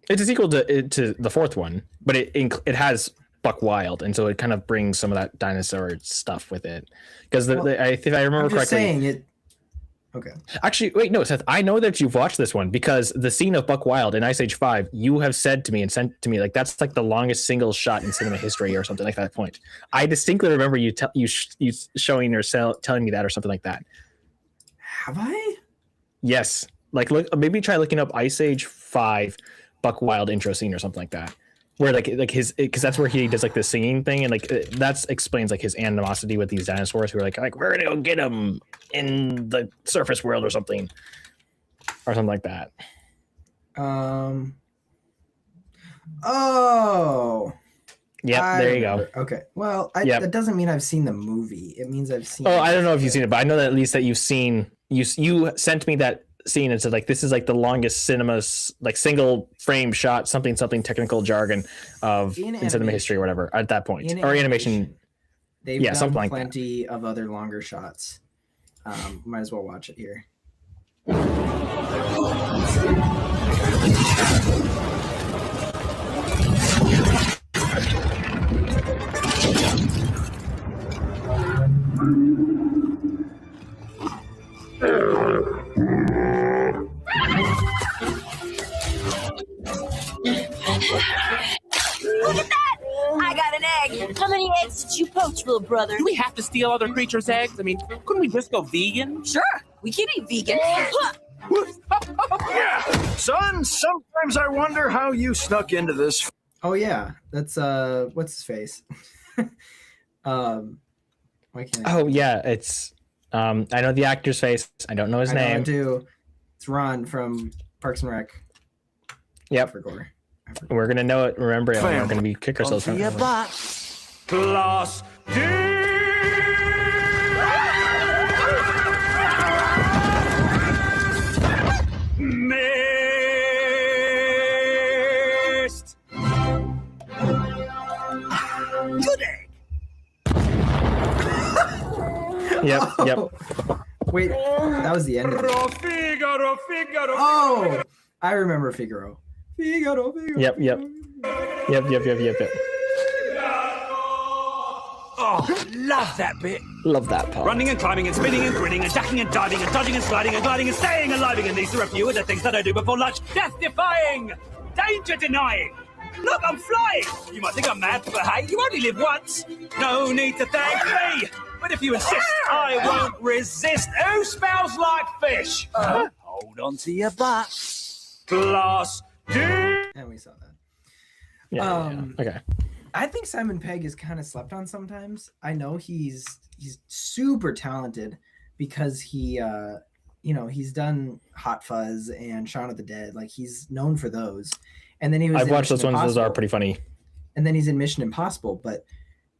It's a sequel to the 4th one, but it has Buck Wild, and so it kind of brings some of that dinosaur stuff with it. Because I think I remember correctly. Saying it. Okay. Actually, wait, no, Seth, I know that you've watched this one because the scene of Buck Wild in Ice Age 5, you have said to me and sent to me, like, that's like the longest single shot in cinema history or something like that point. I distinctly remember you showing or telling me that or something like that. Have I? Yes. Like, look, maybe try looking up Ice Age 5 Buck Wild intro scene or something like that. Where like his, because that's where he does like the singing thing, and like that explains like his animosity with these dinosaurs who are like we're gonna go get him in the surface world or something like that. Oh. Yeah, there you go. Okay. Well, that doesn't mean I've seen the movie. It means I've seen. Oh, I don't know if you've seen it, but I know that at least that you've seen. You sent me that scene and said like this is like the longest cinema's like single frame shot something technical jargon of in cinema history or whatever at that point or animation. They've done something like plenty of other longer shots. Might as well watch it here. Look at that! I got an egg. How many eggs did you poach, little brother? Do we have to steal other creatures' eggs? I mean, couldn't we just go vegan? Sure, we can eat vegan. Son, sometimes I wonder how you snuck into this. Oh yeah, that's what's his face? Why can't I? Oh yeah, it's I know the actor's face. I don't know his name. I do. It's Ron from Parks and Rec. Yep. We're gonna know it. Remember it. We're gonna be kick ourselves. Class D. Missed. Good egg. Yep. Wait, that was the end of it. Figaro. Oh, I remember Figaro. Figaro. Yep. Oh, love that bit. Love that part. Running and climbing and spinning and grinning and ducking and diving and dodging and sliding and gliding and staying alive. And these are a few of the things that I do before lunch. Death defying, danger denying, Look, I'm flying! You might think I'm mad, but hey, you only live once. No need to thank me. But if you insist, I won't resist. Who smells like fish? Hold on to your butt. Glass And we saw that. Yeah. Okay. I think Simon Pegg is kind of slept on sometimes. I know he's super talented because he he's done Hot Fuzz and Shaun of the Dead. Like he's known for those. And then he was I've watched those ones. Those are pretty funny. And then he's in Mission Impossible, but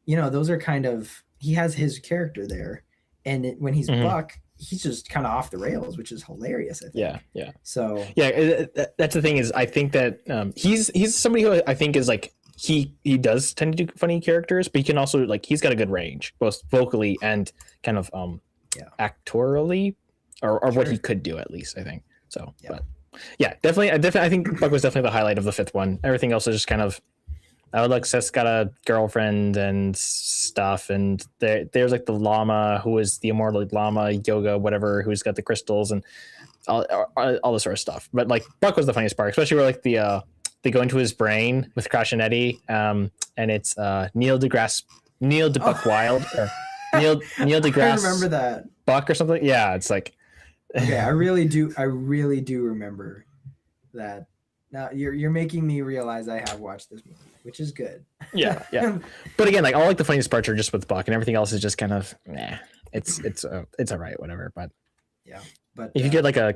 those are kind of, he has his character there, and when he's Buck, he's just kind of off the rails, which is hilarious. I think. Yeah. So that's the thing is, I think that he's somebody who I think is like he does tend to do funny characters, but he can also like he's got a good range, both vocally and kind of actorally, or what he could do at least. I think so. Yeah. But yeah, definitely. I think Buck was definitely the highlight of the fifth one. Everything else is just kind of. Alexis got a girlfriend and stuff, and there's like the llama who is the immortal llama yoga, whatever, who's got the crystals and all this sort of stuff. But like Buck was the funniest part, especially where like they go into his brain with Crash and Eddie, and it's Neil deGrasse Wild or Neil deGrasse. I remember that Buck or something. Yeah, it's like okay, I really do remember that. Now you're making me realize I have watched this movie, which is good. Yeah. But again, like all like the funniest parts are just with Buck, and everything else is just kind of it's all right, whatever. But yeah, but if you get like a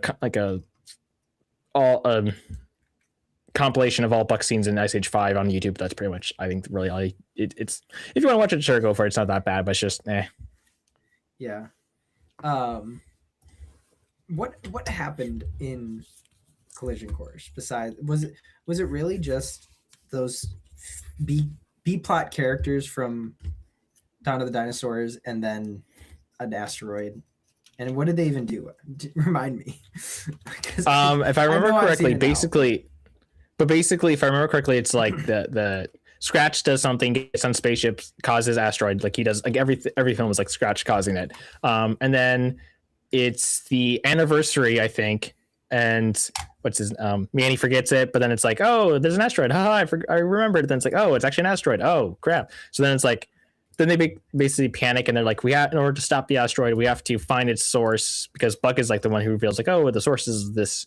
compilation of all Buck scenes in Ice Age 5 on YouTube, that's pretty much I think really all it's if you want to watch it, sure, go for it. It's not that bad, but it's just Yeah. What happened in Collision Course besides was it really just those B plot characters from Dawn of the Dinosaurs and then an asteroid, and what did they even do? Remind me. If I remember correctly, basically if I remember correctly, it's like the Scratch does something, gets on spaceships, causes asteroid, like he does, like every film is like Scratch causing it, and then it's the anniversary, I think, and what's his Manny forgets it, but then it's like, oh, there's an asteroid. I remembered. Then it's like, oh, it's actually an asteroid. Oh crap. So then it's like, then they basically panic and they're like, in order to stop the asteroid, we have to find its source, because Buck is like the one who reveals like, oh, the source is this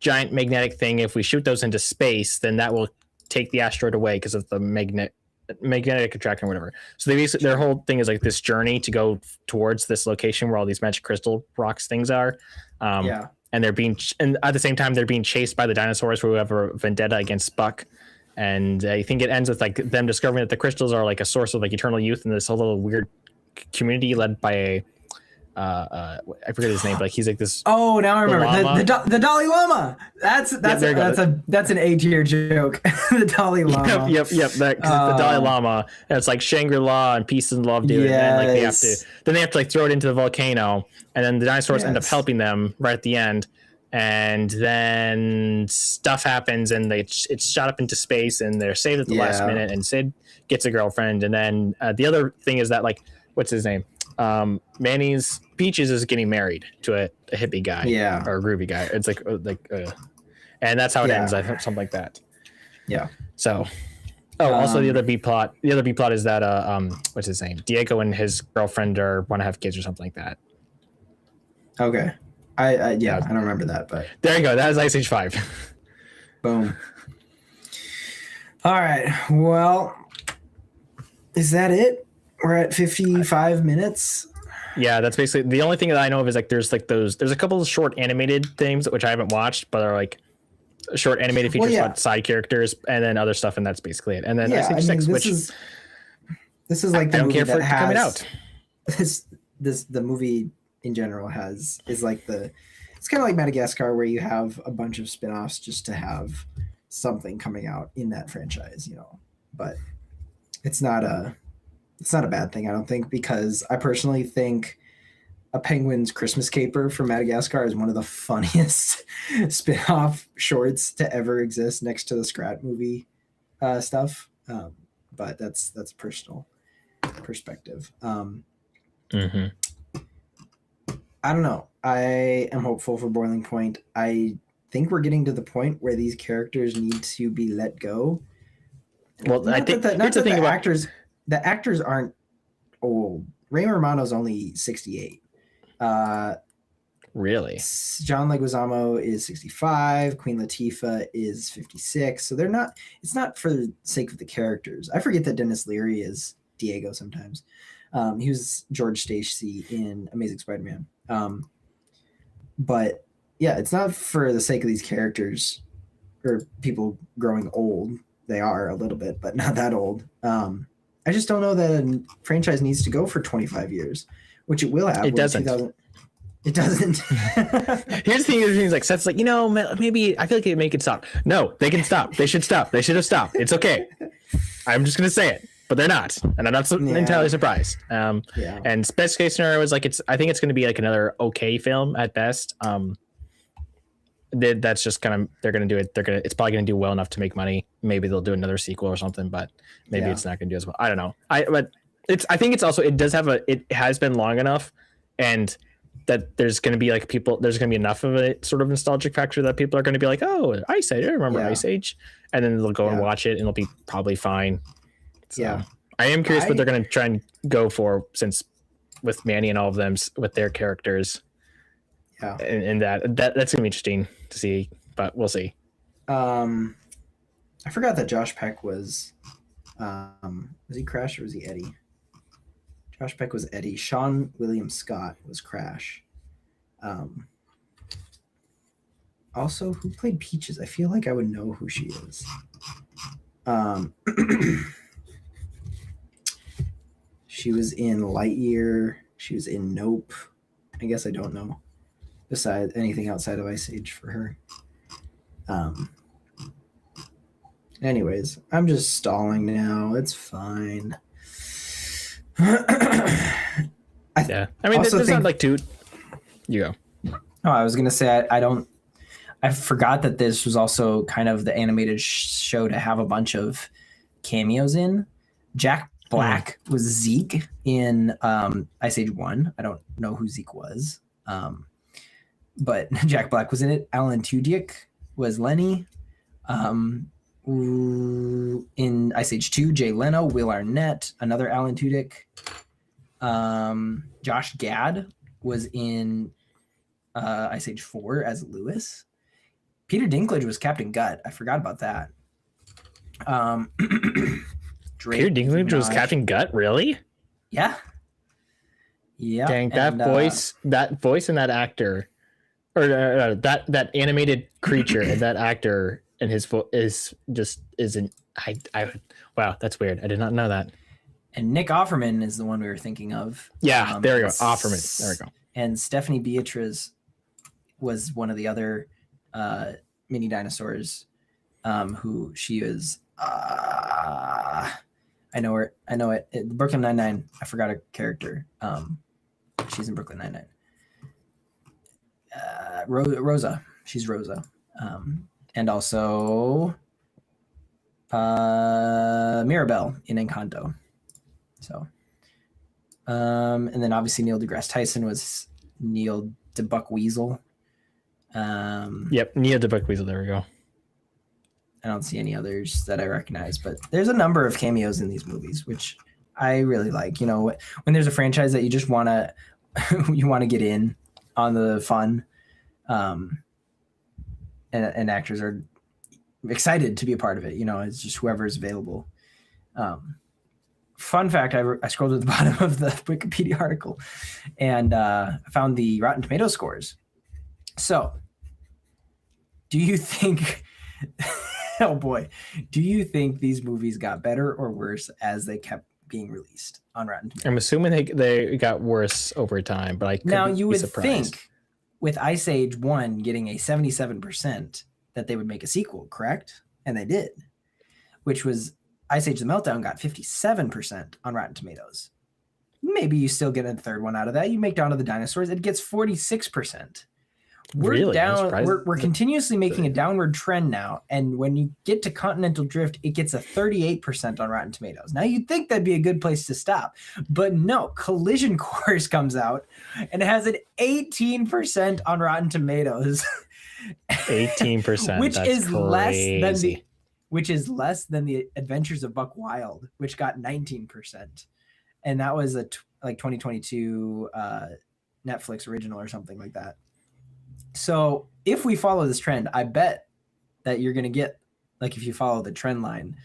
giant magnetic thing. If we shoot those into space, then that will take the asteroid away because of the magnetic attraction or whatever. So they basically, their whole thing is like this journey to go towards this location where all these magic crystal rocks things are. And and at the same time they're being chased by the dinosaurs who have a vendetta against Buck. And I think it ends with like them discovering that the crystals are like a source of like eternal youth in this whole little weird community led by a I forget his name, but like he's like this. Oh, now I remember the Dalai Lama. That's an A-tier joke. The Dalai Lama. Yep. The Dalai Lama. And it's like Shangri-La and peace and love, dude. Yes. And like they have to like throw it into the volcano, and then the dinosaurs end up helping them right at the end. And then stuff happens, and it's shot up into space, and they're saved at the last minute. And Sid gets a girlfriend, and then the other thing is that like, what's his name? Manny's Peaches is getting married to a hippie guy, or a groovy guy. It's like and that's how it ends. I think something like that. Yeah. So, also the other B plot is that what's his name? Diego and his girlfriend want to have kids or something like that. Okay. I don't remember that, but there you go. That was Ice Age 5. Boom. All right. Well, is that it? We're at 55 minutes. Yeah, that's basically the only thing that I know of is like there's a couple of short animated things which I haven't watched, but are like short animated features about side characters and then other stuff, and that's basically it. And then Ice Age 6, which this is like the I don't movie care for that it coming out. The movie in general is like it's kind of like Madagascar, where you have a bunch of spin-offs just to have something coming out in that franchise, but it's not a bad thing, I don't think, because I personally think A Penguin's Christmas Caper from Madagascar is one of the funniest spin-off shorts to ever exist, next to the Scrat movie stuff. But that's personal perspective. I don't know. I am hopeful for Boiling Point. I think we're getting to the point where these characters need to be let go. Well, Not I think that here's the thing about the actors aren't old. Ray Romano's only 68. really. John Leguizamo is 65. Queen Latifah is 56. So they're not. It's not for the sake of the characters. I forget that Dennis Leary is Diego sometimes. He was George Stacy in Amazing Spider-Man. But yeah, it's not for the sake of these characters or people growing old. They are a little bit, but not that old. I just don't know that a franchise needs to go for 25 years, which it will have. It doesn't. It doesn't. Here's the thing: like Seth's like, maybe I feel like they make it stop. No, they can stop. They should stop. They should have stopped. It's okay. I'm just gonna say it, but they're not, and I'm not entirely surprised. And best case scenario is like I think it's going to be like another okay film at best. That's just kind of they're going to do it. It's probably going to do well enough to make money. Maybe they'll do another sequel or something, but maybe it's not going to do as well. I don't know. I think it's also it has been long enough, and that there's going to be like there's going to be enough of a sort of nostalgic factor that people are going to be like, oh, Ice Age, I remember Ice Age, and then they'll go and watch it and it'll be probably fine. So, I am curious what they're going to try and go for, since with Manny and all of them with their characters. Yeah, and that's going to be interesting to see, but we'll see. I forgot that Josh Peck was he Crash or was he Eddie? Josh Peck was Eddie. Sean William Scott was Crash. Also, who played Peaches? I feel like I would know who she is. She was in Lightyear. She was in Nope. I guess I don't know besides anything outside of Ice Age for her. Anyways, I'm just stalling now. It's fine. I mean, there's not like two. You go. No, I was gonna say I forgot that this was also kind of the animated show to have a bunch of cameos in. Jack Black was Zeke in Ice Age 1. I don't know who Zeke was, but Jack Black was in it. Alan Tudyk was Lenny. In Ice Age 2, Jay Leno, Will Arnett, another Alan Tudyk. Josh Gad was in Ice Age 4 as Lewis. Peter Dinklage was Captain Gut. I forgot about that. Peter Dinklage was Captain Gut, really? Yeah. Yeah. Dang, that voice and that actor, or that animated creature and that actor and his voice isn't. Wow, that's weird. I did not know that. And Nick Offerman is the one we were thinking of. Yeah, there we go. Offerman. There we go. And Stephanie Beatriz was one of the other mini dinosaurs. Who she is? I know her. I know it. Brooklyn Nine-Nine. I forgot her character. She's in Brooklyn Nine-Nine. Rosa. She's Rosa. And also Mirabelle in Encanto. So, and then obviously Neil deGrasse Tyson was Neil DeBuck Weasel. Yep, Neil DeBuck Weasel. There we go. I don't see any others that I recognize, but there's a number of cameos in these movies, which I really like. You know, when there's a franchise that you just want to get in on the fun, and actors are excited to be a part of it. You know, it's just whoever's available. Fun fact, I scrolled to the bottom of the Wikipedia article and found the Rotten Tomatoes scores. So, do you think... oh boy, do you think these movies got better or worse as they kept being released on Rotten Tomatoes? I'm assuming they got worse over time, but now you would think with Ice Age 1 getting a 77% that they would make a sequel, correct? And they did, which was Ice Age: The Meltdown got 57% on Rotten Tomatoes. Maybe you still get a third one out of that. You make Dawn of the Dinosaurs, it gets 46%. We're really? Down. We're continuously making a downward trend now, and when you get to Continental Drift, it gets a 38% on Rotten Tomatoes. Now you'd think that'd be a good place to stop, but no. Collision Course comes out and it has an 18% on Rotten Tomatoes. 18%, which is crazy. less than which is less than the Adventures of Buck Wild, which got 19%, and that was a 2022 Netflix original or something like that. So if we follow this trend, I bet that you're gonna get, like, if you follow the trend line,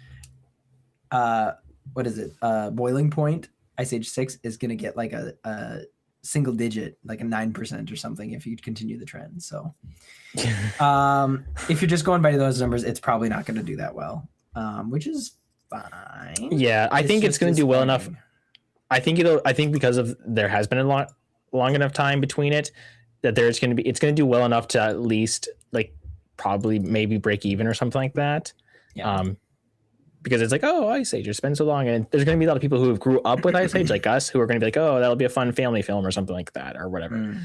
what is it? Boiling Point, Ice Age 6 is gonna get like a single digit, like a 9% or something if you continue the trend. So if you're just going by those numbers, it's probably not going to do that well, which is fine. Yeah, I think it's going to do well enough. I think because of there has been a long enough time between it that it's going to do well enough to at least like probably maybe break even or something like that. Yeah. Because it's like, oh, Ice Age, it's been so long, and there's going to be a lot of people who have grew up with Ice Age, like us, who are going to be like, oh, that'll be a fun family film or something like that, or whatever.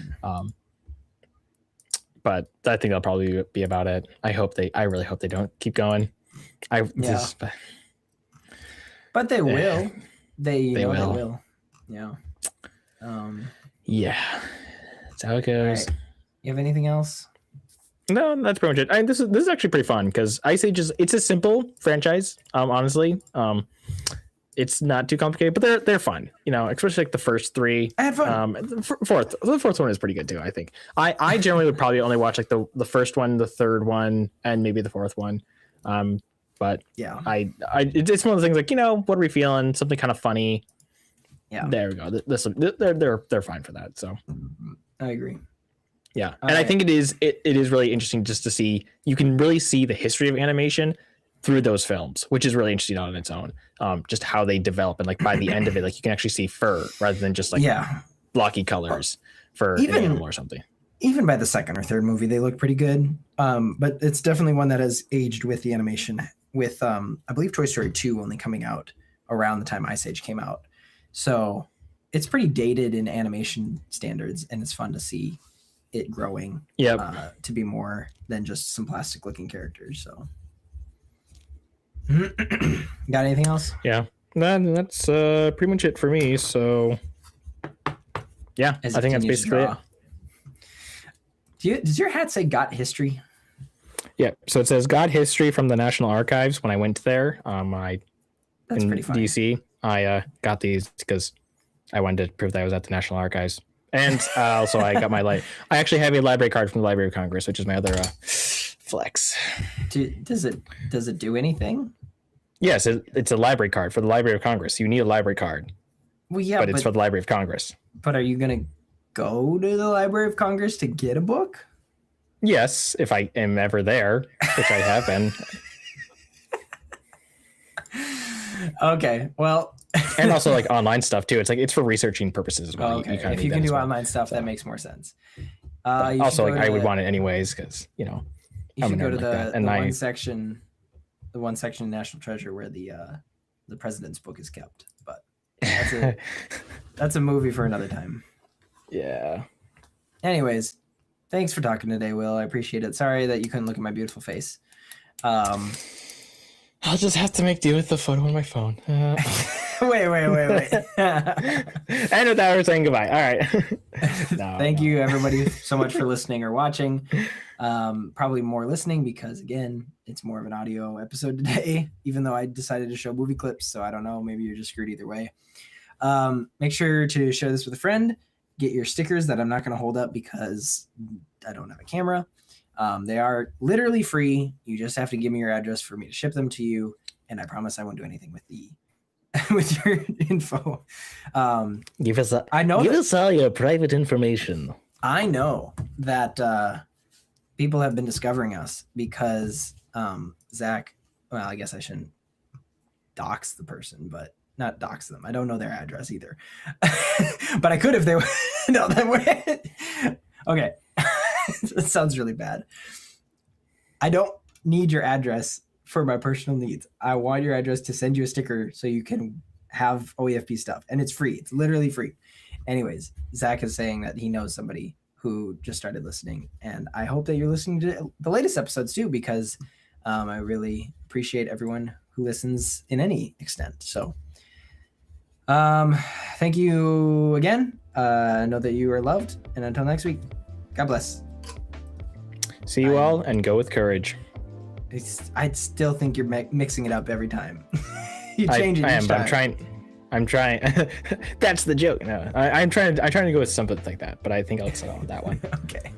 But I think that'll probably be about it. I really hope they don't keep going. But they will. They will. Yeah. Yeah. That's how it goes. Right. You have anything else? No, that's pretty much it. This is actually pretty fun because Ice Age it's a simple franchise. Honestly, it's not too complicated, but they're fun. You know, especially like the first three. I had fun. The fourth one is pretty good too. I think. I generally would probably only watch like the first one, the third one, and maybe the fourth one. But yeah, it's one of those things like, you know, what are we feeling? Something kind of funny. Yeah. There we go. They're fine for that. So I agree. Yeah. And I think it is really interesting just to see, you can really see the history of animation through those films, which is really interesting on its own. Just how they develop, and like by the end of it, like you can actually see fur rather than just like blocky colors for an animal or something. Even by the second or third movie, they look pretty good. But it's definitely one that has aged with the animation, with I believe Toy Story 2 only coming out around the time Ice Age came out. So it's pretty dated in animation standards, and it's fun to see it growing to be more than just some plastic looking characters. So got anything else? Yeah, that's pretty much it for me. So yeah, I think that's basically it. Does your hat say "Got History"? Yeah, so it says "Got History" from the National Archives. When I went there, that's in pretty funny. DC, I got these because I wanted to prove that I was at the National Archives. And also, I got I actually have a library card from the Library of Congress, which is my other flex. Does it do anything? Yes, it's a library card for the Library of Congress. You need a library card. Well, yeah, but it's for the Library of Congress. But are you gonna go to the Library of Congress to get a book? Yes, if I am ever there, which I have been. Okay, well. And also like online stuff too. It's for researching purposes as well. Oh, okay. If you can do online stuff, that makes more sense. Also, like I would want it anyways because you should go to the one section in National Treasure where the president's book is kept. But that's a movie for another time. Yeah. Anyways, thanks for talking today, Will. I appreciate it. Sorry that you couldn't look at my beautiful face. I'll just have to make do with the photo on my phone. Wait. And with that, we're saying goodbye. All right. Thank you, everybody, so much for listening or watching. Probably more listening because, again, it's more of an audio episode today, even though I decided to show movie clips. So I don't know. Maybe you're just screwed either way. Make sure to share this with a friend. Get your stickers that I'm not going to hold up because I don't have a camera. They are literally free. You just have to give me your address for me to ship them to you. And I promise I won't do anything with with your info. Give us all your private information. I know that people have been discovering us because Zach, well, I guess I shouldn't dox the person, but not dox them. I don't know their address either. But I could if they were. No, that way. Okay. It sounds really bad. I don't need your address for my personal needs. I want your address to send you a sticker so you can have OEFP stuff. And it's free. It's literally free. Anyways, Zach is saying that he knows somebody who just started listening. And I hope that you're listening to the latest episodes too, because I really appreciate everyone who listens in any extent. So thank you again. Know that you are loved. And until next week, God bless. See you all and go with courage. I still think you're mixing it up every time. You change it I each am, time. but I'm trying. That's the joke. No, I'm trying to go with something like that, but I think I'll settle on that one. Okay.